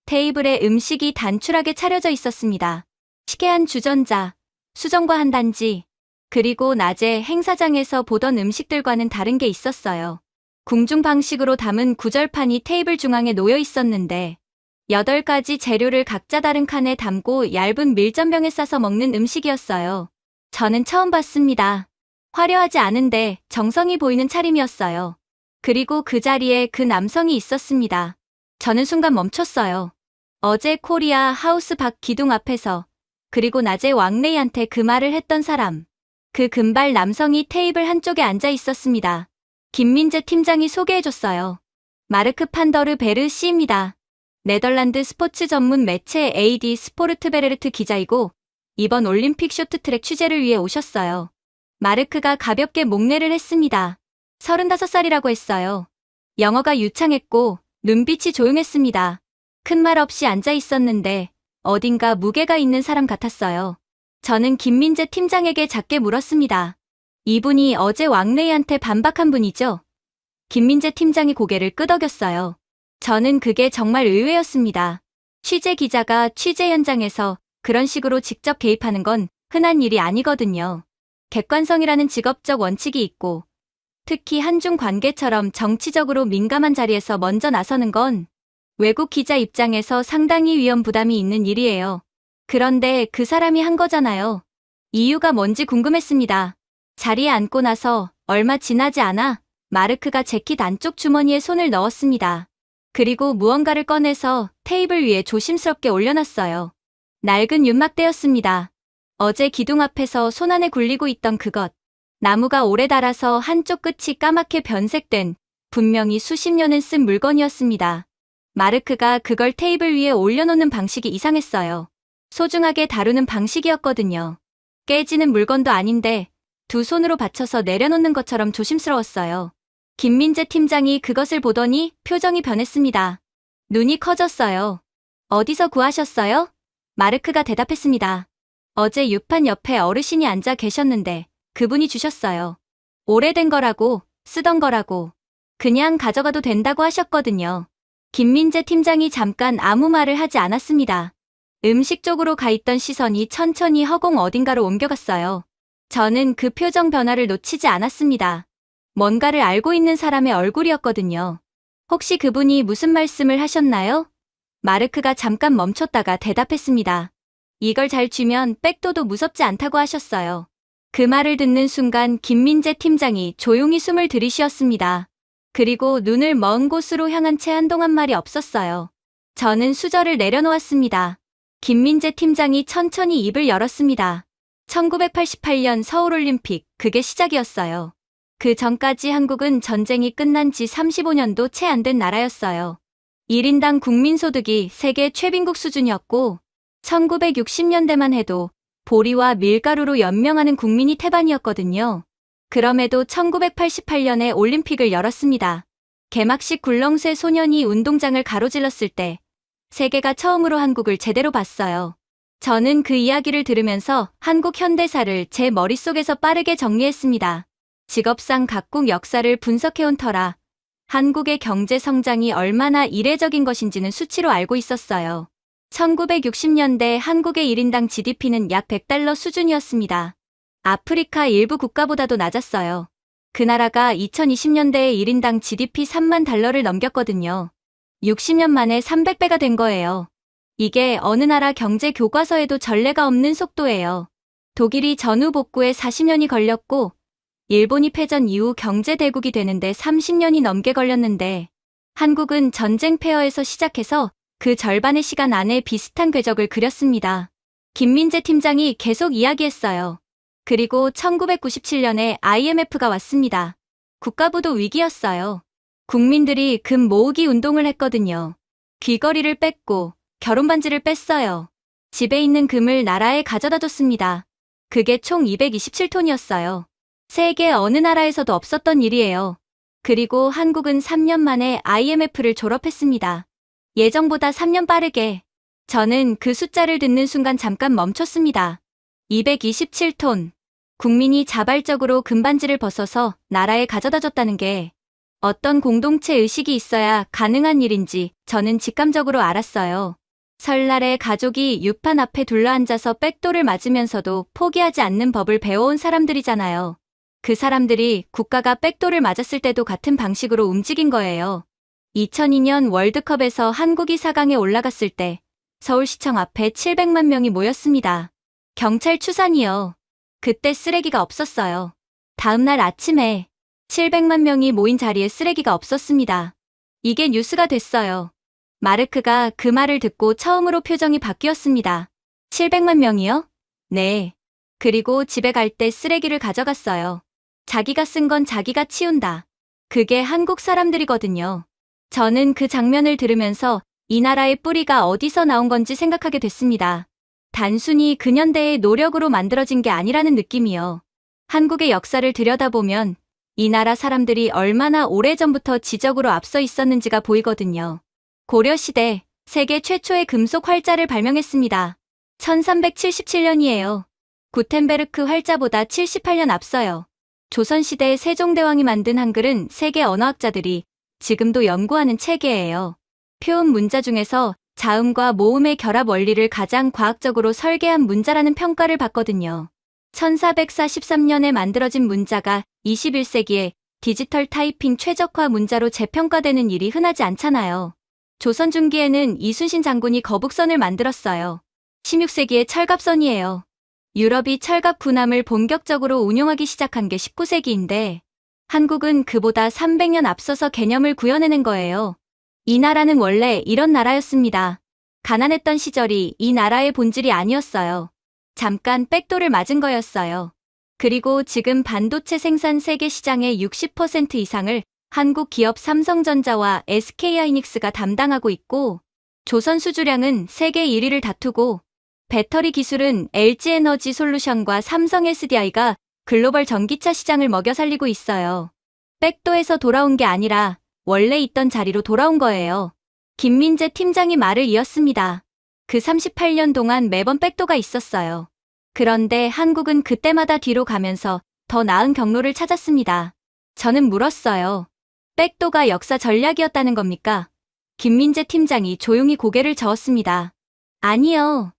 테이블에 음식이 단출하게 차려져 있었습니다. 시계한 주전자, 수정과 한 단지, 그리고 낮에 행사장에서 보던 음식들과는 다른 게 있었어요. 궁중 방식으로 담은 구절판이 테이블 중앙에 놓여 있었는데 8가지 재료를 각자 다른 칸에 담고 얇은 밀전병에 싸서 먹는 음식이었어요. 저는 처음 봤습니다. 화려하지 않은데 정성이 보이는 차림이었어요. 그리고 그 자리에 그 남성이 있었습니다. 저는 순간 멈췄어요. 어제 코리아 하우스 밖 기둥 앞에서 그리고 낮에 왕래이한테 그 말을 했던 사람. 그 금발 남성이 테이블 한쪽에 앉아 있었습니다. 김민재 팀장이 소개해줬어요. 마르크 판더르 베르 씨입니다. 네덜란드 스포츠 전문 매체 AD 스포르트베레르트 기자이고 이번 올림픽 쇼트트랙 취재를 위해 오셨어요. 마르크가 가볍게 목례를 했습니다. 35살이라고 했어요. 영어가 유창했고 눈빛이 조용했습니다. 큰 말 없이 앉아 있었는데 어딘가 무게가 있는 사람 같았어요. 저는 김민재 팀장에게 작게 물었습니다. 이분이 어제 왕래이한테 반박한 분이죠? 김민재 팀장이 고개를 끄덕였어요. 저는 그게 정말 의외였습니다. 취재 기자가 취재 현장에서 그런 식으로 직접 개입하는 건 흔한 일이 아니거든요. 객관성이라는 직업적 원칙이 있고 특히 한중 관계처럼 정치적으로 민감한 자리에서 먼저 나서는 건 외국 기자 입장에서 상당히 위험 부담이 있는 일이에요. 그런데 그 사람이 한 거잖아요. 이유가 뭔지 궁금했습니다. 자리에 앉고 나서 얼마 지나지 않아 마르크가 재킷 안쪽 주머니에 손을 넣었습니다. 그리고 무언가를 꺼내서 테이블 위에 조심스럽게 올려놨어요. 낡은 윤막대였습니다. 어제 기둥 앞에서 손안에 굴리고 있던 그것. 나무가 오래 닳아서 한쪽 끝이 까맣게 변색된 분명히 수십 년은 쓴 물건이었습니다. 마르크가 그걸 테이블 위에 올려놓는 방식이 이상했어요. 소중하게 다루는 방식이었거든요. 깨지는 물건도 아닌데 두 손으로 받쳐서 내려놓는 것처럼 조심스러웠어요. 김민재 팀장이 그것을 보더니 표정이 변했습니다. 눈이 커졌어요. 어디서 구하셨어요? 마르크가 대답했습니다. 어제 유판 옆에 어르신이 앉아 계셨는데 그분이 주셨어요. 오래된 거라고, 쓰던 거라고. 그냥 가져가도 된다고 하셨거든요. 김민재 팀장이 잠깐 아무 말을 하지 않았습니다. 음식 쪽으로 가 있던 시선이 천천히 허공 어딘가로 옮겨갔어요. 저는 그 표정 변화를 놓치지 않았습니다. 뭔가를 알고 있는 사람의 얼굴이었거든요. 혹시 그분이 무슨 말씀을 하셨나요? 마르크가 잠깐 멈췄다가 대답했습니다. 이걸 잘 쥐면 백도도 무섭지 않다고 하셨어요. 그 말을 듣는 순간 김민재 팀장이 조용히 숨을 들이쉬었습니다. 그리고 눈을 먼 곳으로 향한 채 한동안 말이 없었어요. 저는 수저를 내려놓았습니다. 김민재 팀장이 천천히 입을 열었습니다. 1988년 서울올림픽, 그게 시작이었어요. 그 전까지 한국은 전쟁이 끝난 지 35년도 채 안 된 나라였어요. 1인당 국민소득이 세계 최빈국 수준이었고 1960년대만 해도 보리와 밀가루로 연명하는 국민이 태반이었거든요. 그럼에도 1988년에 올림픽을 열었습니다. 개막식 굴렁쇠 소년이 운동장을 가로질렀을 때 세계가 처음으로 한국을 제대로 봤어요. 저는 그 이야기를 들으면서 한국 현대사를 제 머릿속에서 빠르게 정리했습니다. 직업상 각국 역사를 분석해온 터라 한국의 경제 성장이 얼마나 이례적인 것인지는 수치로 알고 있었어요. 1960년대 한국의 1인당 GDP는 약 100달러 수준이었습니다. 아프리카 일부 국가보다도 낮았어요. 그 나라가 2020년대에 1인당 GDP 3만 달러를 넘겼거든요. 60년 만에 300배가 된 거예요. 이게 어느 나라 경제 교과서에도 전례가 없는 속도예요. 독일이 전후 복구에 40년이 걸렸고 일본이 패전 이후 경제 대국이 되는데 30년이 넘게 걸렸는데 한국은 전쟁 폐허에서 시작해서 그 절반의 시간 안에 비슷한 궤적을 그렸습니다. 김민재 팀장이 계속 이야기했어요. 그리고 1997년에 IMF가 왔습니다. 국가부도 위기였어요. 국민들이 금 모으기 운동을 했거든요. 귀걸이를 뺐고 결혼반지를 뺐어요. 집에 있는 금을 나라에 가져다 줬습니다. 그게 총 227톤이었어요. 세계 어느 나라에서도 없었던 일이에요. 그리고 한국은 3년 만에 IMF를 졸업했습니다. 예정보다 3년 빠르게. 저는 그 숫자를 듣는 순간 잠깐 멈췄습니다. 227톤. 국민이 자발적으로 금반지를 벗어서 나라에 가져다 줬다는 게 어떤 공동체 의식이 있어야 가능한 일인지 저는 직감적으로 알았어요. 설날에 가족이 유판 앞에 둘러앉아서 백도를 맞으면서도 포기하지 않는 법을 배워온 사람들이잖아요. 그 사람들이 국가가 백도를 맞았을 때도 같은 방식으로 움직인 거예요. 2002년 월드컵에서 한국이 4강에 올라갔을 때 서울시청 앞에 700만 명이 모였습니다. 경찰 추산이요. 그때 쓰레기가 없었어요. 다음 날 아침에 700만 명이 모인 자리에 쓰레기가 없었습니다. 이게 뉴스가 됐어요. 마르크가 그 말을 듣고 처음으로 표정이 바뀌었습니다. 700만 명이요? 네. 그리고 집에 갈 때 쓰레기를 가져갔어요. 자기가 쓴 건 자기가 치운다. 그게 한국 사람들이거든요. 저는 그 장면을 들으면서 이 나라의 뿌리가 어디서 나온 건지 생각하게 됐습니다. 단순히 근현대의 노력으로 만들어진 게 아니라는 느낌이요. 한국의 역사를 들여다보면 이 나라 사람들이 얼마나 오래전부터 지적으로 앞서 있었는지가 보이거든요. 고려시대 세계 최초의 금속 활자를 발명했습니다. 1377년이에요. 구텐베르크 활자보다 78년 앞서요. 조선시대 세종대왕이 만든 한글은 세계 언어학자들이 지금도 연구하는 체계예요. 표음 문자 중에서 자음과 모음의 결합 원리를 가장 과학적으로 설계한 문자라는 평가를 받거든요. 1443년에 만들어진 문자가 21세기에 디지털 타이핑 최적화 문자로 재평가되는 일이 흔하지 않잖아요. 조선 중기에는 이순신 장군이 거북선을 만들었어요. 16세기의 철갑선이에요. 유럽이 철갑 군함을 본격적으로 운용하기 시작한 게 19세기인데 한국은 그보다 300년 앞서서 개념을 구현해낸 거예요. 이 나라는 원래 이런 나라였습니다. 가난했던 시절이 이 나라의 본질이 아니었어요. 잠깐 백도를 맞은 거였어요. 그리고 지금 반도체 생산 세계 시장의 60% 이상을 한국 기업 삼성전자와 SK하이닉스가 담당하고 있고 조선 수주량은 세계 1위를 다투고 배터리 기술은 LG에너지솔루션과 삼성 SDI가 글로벌 전기차 시장을 먹여 살리고 있어요. 백도에서 돌아온 게 아니라 원래 있던 자리로 돌아온 거예요. 김민재 팀장이 말을 이었습니다. 그 38년 동안 매번 백도가 있었어요. 그런데 한국은 그때마다 뒤로 가면서 더 나은 경로를 찾았습니다. 저는 물었어요. 백도가 역사 전략이었다는 겁니까? 김민재 팀장이 조용히 고개를 저었습니다. 아니요.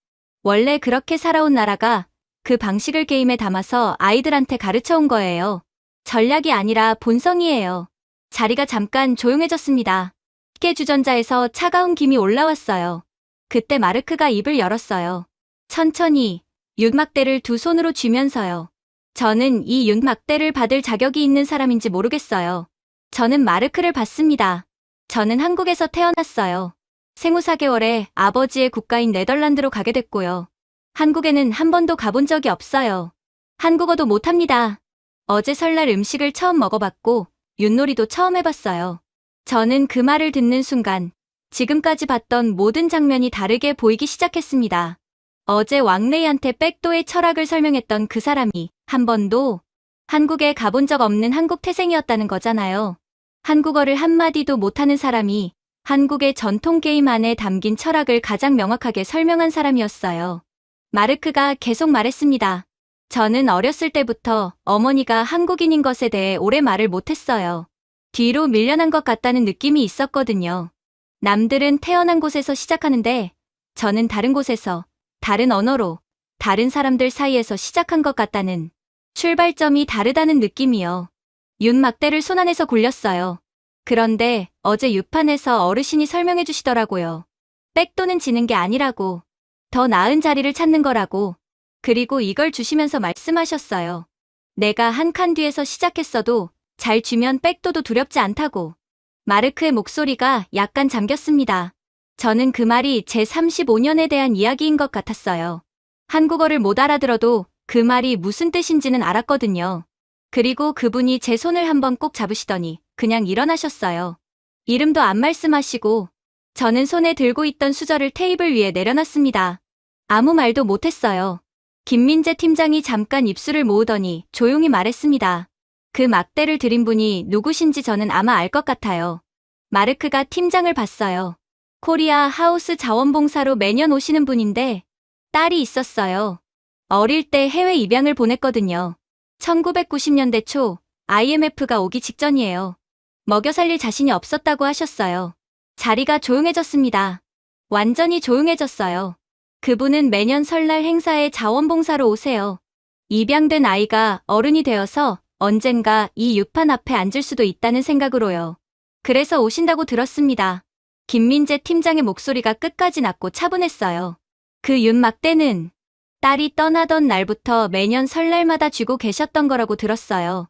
원래 그렇게 살아온 나라가 그 방식을 게임에 담아서 아이들한테 가르쳐온 거예요. 전략이 아니라 본성이에요. 자리가 잠깐 조용해졌습니다. 식계주전자에서 차가운 김이 올라왔어요. 그때 마르크가 입을 열었어요. 천천히 윤막대를 두 손으로 쥐면서요. 저는 이 윤막대를 받을 자격이 있는 사람인지 모르겠어요. 저는 마르크를 받습니다. 저는 한국에서 태어났어요. 생후 4개월에 아버지의 국가인 네덜란드로 가게 됐고요. 한국에는 한 번도 가본 적이 없어요. 한국어도 못합니다. 어제 설날 음식을 처음 먹어봤고 윷놀이도 처음 해봤어요. 저는 그 말을 듣는 순간 지금까지 봤던 모든 장면이 다르게 보이기 시작했습니다. 어제 왕래이한테 백도의 철학을 설명했던 그 사람이 한 번도 한국에 가본 적 없는 한국 태생이었다는 거잖아요. 한국어를 한마디도 못하는 사람이 한국의 전통 게임 안에 담긴 철학을 가장 명확하게 설명한 사람이었어요. 마르크가 계속 말했습니다. 저는 어렸을 때부터 어머니가 한국인인 것에 대해 오래 말을 못했어요. 뒤로 밀려난 것 같다는 느낌이 있었거든요. 남들은 태어난 곳에서 시작하는데 저는 다른 곳에서, 다른 언어로, 다른 사람들 사이에서 시작한 것 같다는, 출발점이 다르다는 느낌이요. 윤막대를 손 안에서 굴렸어요. 그런데 어제 유판에서 어르신이 설명해 주시더라고요. 백도는 지는 게 아니라고, 더 나은 자리를 찾는 거라고. 그리고 이걸 주시면서 말씀하셨어요. 내가 한 칸 뒤에서 시작했어도 잘 쥐면 백도도 두렵지 않다고. 마르크의 목소리가 약간 잠겼습니다. 저는 그 말이 제 35년에 대한 이야기인 것 같았어요. 한국어를 못 알아들어도 그 말이 무슨 뜻인지는 알았거든요. 그리고 그분이 제 손을 한번 꼭 잡으시더니 그냥 일어나셨어요. 이름도 안 말씀하시고 저는 손에 들고 있던 수저를 테이블 위에 내려놨습니다. 아무 말도 못했어요. 김민재 팀장이 잠깐 입술을 모으더니 조용히 말했습니다. 그 막대를 들인 분이 누구신지 저는 아마 알 것 같아요. 마르크가 팀장을 봤어요. 코리아 하우스 자원봉사로 매년 오시는 분인데 딸이 있었어요. 어릴 때 해외 입양을 보냈거든요. 1990년대 초 IMF가 오기 직전이에요. 먹여 살릴 자신이 없었다고 하셨어요. 자리가 조용해졌습니다. 완전히 조용해졌어요. 그분은 매년 설날 행사에 자원봉사로 오세요. 입양된 아이가 어른이 되어서 언젠가 이 유판 앞에 앉을 수도 있다는 생각으로요. 그래서 오신다고 들었습니다. 김민재 팀장의 목소리가 끝까지 낮고 차분했어요. 그 윤막대는 딸이 떠나던 날부터 매년 설날마다 쥐고 계셨던 거라고 들었어요.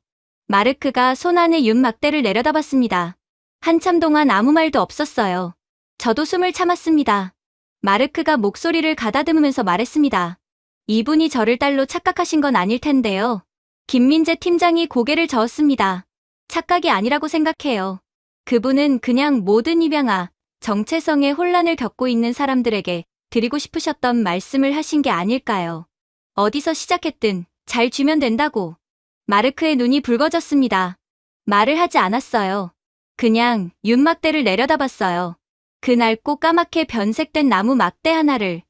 마르크가 손 안에 윤막대를 내려다봤습니다. 한참 동안 아무 말도 없었어요. 저도 숨을 참았습니다. 마르크가 목소리를 가다듬으면서 말했습니다. 이분이 저를 딸로 착각하신 건 아닐 텐데요. 김민재 팀장이 고개를 저었습니다. 착각이 아니라고 생각해요. 그분은 그냥 모든 입양아, 정체성의 혼란을 겪고 있는 사람들에게 드리고 싶으셨던 말씀을 하신 게 아닐까요? 어디서 시작했든 잘 쥐면 된다고. 마르크의 눈이 붉어졌습니다. 말을 하지 않았어요. 그냥 윤막대를 내려다봤어요. 그 낡고 까맣게 변색된 나무 막대 하나를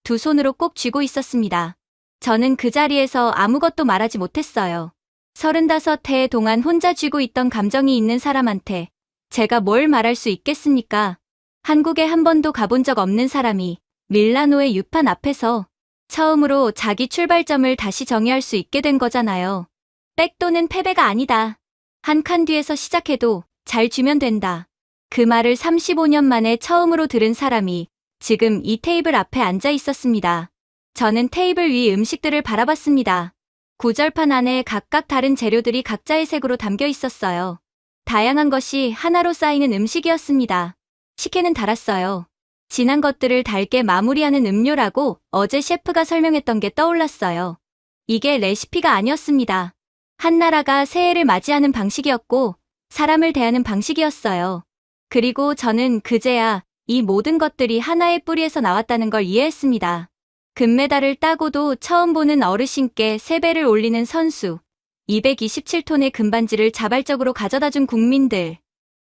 두 손으로 꼭 쥐고 있었습니다. 저는 그 자리에서 아무것도 말하지 못했어요. 35해 동안 혼자 쥐고 있던 감정이 있는 사람한테 제가 뭘 말할 수 있겠습니까? 한국에 한 번도 가본 적 없는 사람이 밀라노의 유판 앞에서 처음으로 자기 출발점을 다시 정의할 수 있게 된 거잖아요. 백도는 패배가 아니다. 한 칸 뒤에서 시작해도 잘 쥐면 된다. 그 말을 35년 만에 처음으로 들은 사람이 지금 이 테이블 앞에 앉아 있었습니다. 저는 테이블 위 음식들을 바라봤습니다. 구절판 안에 각각 다른 재료들이 각자의 색으로 담겨 있었어요. 다양한 것이 하나로 쌓이는 음식이었습니다. 식혜는 달았어요. 진한 것들을 달게 마무리하는 음료라고 어제 셰프가 설명했던 게 떠올랐어요. 이게 레시피가 아니었습니다. 한 나라가 새해를 맞이하는 방식이었고 사람을 대하는 방식이었어요. 그리고 저는 그제야 이 모든 것들이 하나의 뿌리에서 나왔다는 걸 이해했습니다. 금메달을 따고도 처음 보는 어르신께 세배를 올리는 선수, 227톤의 금반지를 자발적으로 가져다준 국민들,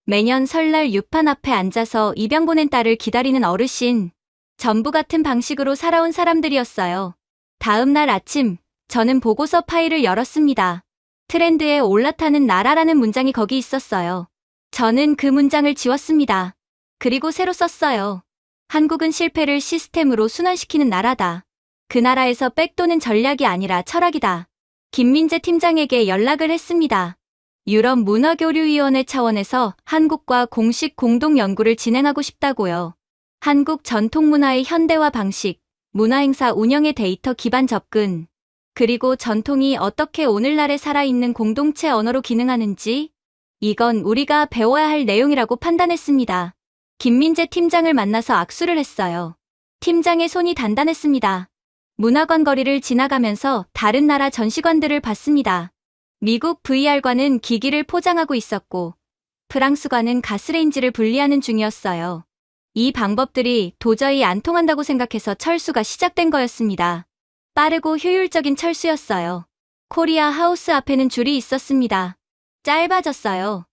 매년 설날 유판 앞에 앉아서 입양 보낸 딸을 기다리는 어르신, 전부 같은 방식으로 살아온 사람들이었어요. 다음 날 아침, 저는 보고서 파일을 열었습니다. 트렌드에 올라타는 나라라는 문장이 거기 있었어요. 저는 그 문장을 지웠습니다. 그리고 새로 썼어요. 한국은 실패를 시스템으로 순환시키는 나라다. 그 나라에서 백도는 전략이 아니라 철학이다. 김민재 팀장에게 연락을 했습니다. 유럽 문화교류위원회 차원에서 한국과 공식 공동 연구를 진행하고 싶다고요. 한국 전통문화의 현대화 방식, 문화행사 운영의 데이터 기반 접근, 그리고 전통이 어떻게 오늘날에 살아있는 공동체 언어로 기능하는지, 이건 우리가 배워야 할 내용이라고 판단했습니다. 김민재 팀장을 만나서 악수를 했어요. 팀장의 손이 단단했습니다. 문화관 거리를 지나가면서 다른 나라 전시관들을 봤습니다. 미국 VR관은 기기를 포장하고 있었고 프랑스관은 가스레인지를 분리하는 중이었어요. 이 방법들이 도저히 안 통한다고 생각해서 철수가 시작된 거였습니다. 빠르고 효율적인 철수였어요. 코리아 하우스 앞에는 줄이 있었습니다. 짧아졌어요.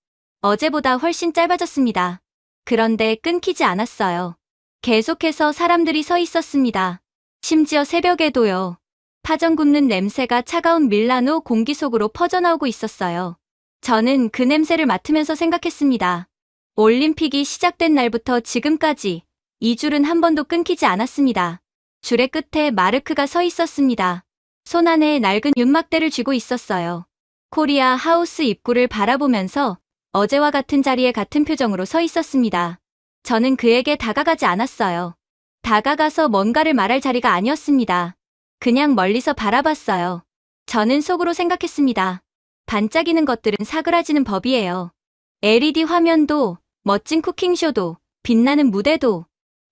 어제보다 훨씬 짧아졌습니다. 그런데 끊기지 않았어요. 계속해서 사람들이 서 있었습니다. 심지어 새벽에도요. 파전 굽는 냄새가 차가운 밀라노 공기 속으로 퍼져나오고 있었어요. 저는 그 냄새를 맡으면서 생각했습니다. 올림픽이 시작된 날부터 지금까지 이 줄은 한 번도 끊기지 않았습니다. 줄의 끝에 마르크가 서 있었습니다. 손 안에 낡은 윤막대를 쥐고 있었어요. 코리아 하우스 입구를 바라보면서 어제와 같은 자리에 같은 표정으로 서 있었습니다. 저는 그에게 다가가지 않았어요. 다가가서 뭔가를 말할 자리가 아니었습니다. 그냥 멀리서 바라봤어요. 저는 속으로 생각했습니다. 반짝이는 것들은 사그라지는 법이에요. LED 화면도, 멋진 쿠킹쇼도, 빛나는 무대도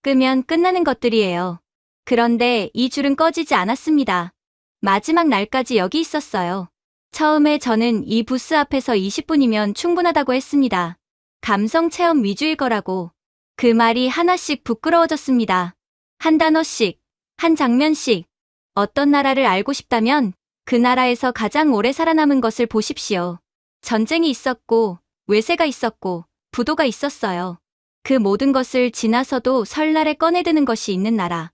끄면 끝나는 것들이에요. 그런데 이 줄은 꺼지지 않았습니다. 마지막 날까지 여기 있었어요. 처음에 저는 이 부스 앞에서 20분이면 충분하다고 했습니다. 감성 체험 위주일 거라고. 그 말이 하나씩 부끄러워졌습니다. 한 단어씩, 한 장면씩. 어떤 나라를 알고 싶다면 그 나라에서 가장 오래 살아남은 것을 보십시오. 전쟁이 있었고, 외세가 있었고, 부도가 있었어요. 그 모든 것을 지나서도 설날에 꺼내드는 것이 있는 나라.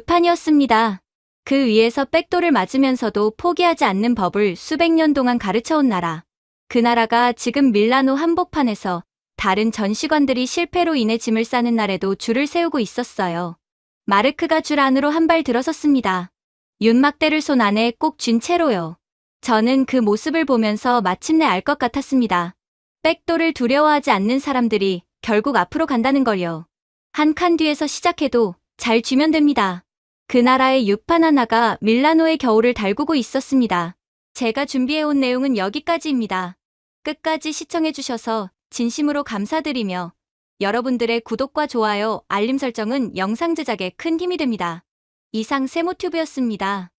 유판이었습니다. 그 위에서 백도를 맞으면서도 포기하지 않는 법을 수백 년 동안 가르쳐온 나라. 그 나라가 지금 밀라노 한복판에서 다른 전시관들이 실패로 인해 짐을 싸는 날에도 줄을 세우고 있었어요. 마르크가 줄 안으로 한 발 들어섰습니다. 윤막대를 손 안에 꼭 쥔 채로요. 저는 그 모습을 보면서 마침내 알 것 같았습니다. 백도를 두려워하지 않는 사람들이 결국 앞으로 간다는 걸요. 한 칸 뒤에서 시작해도 잘 쥐면 됩니다. 그 나라의 유판 하나가 밀라노의 겨울을 달구고 있었습니다. 제가 준비해온 내용은 여기까지입니다. 끝까지 시청해주셔서 진심으로 감사드리며 여러분들의 구독과 좋아요, 알림 설정은 영상 제작에 큰 힘이 됩니다. 이상 세모튜브였습니다.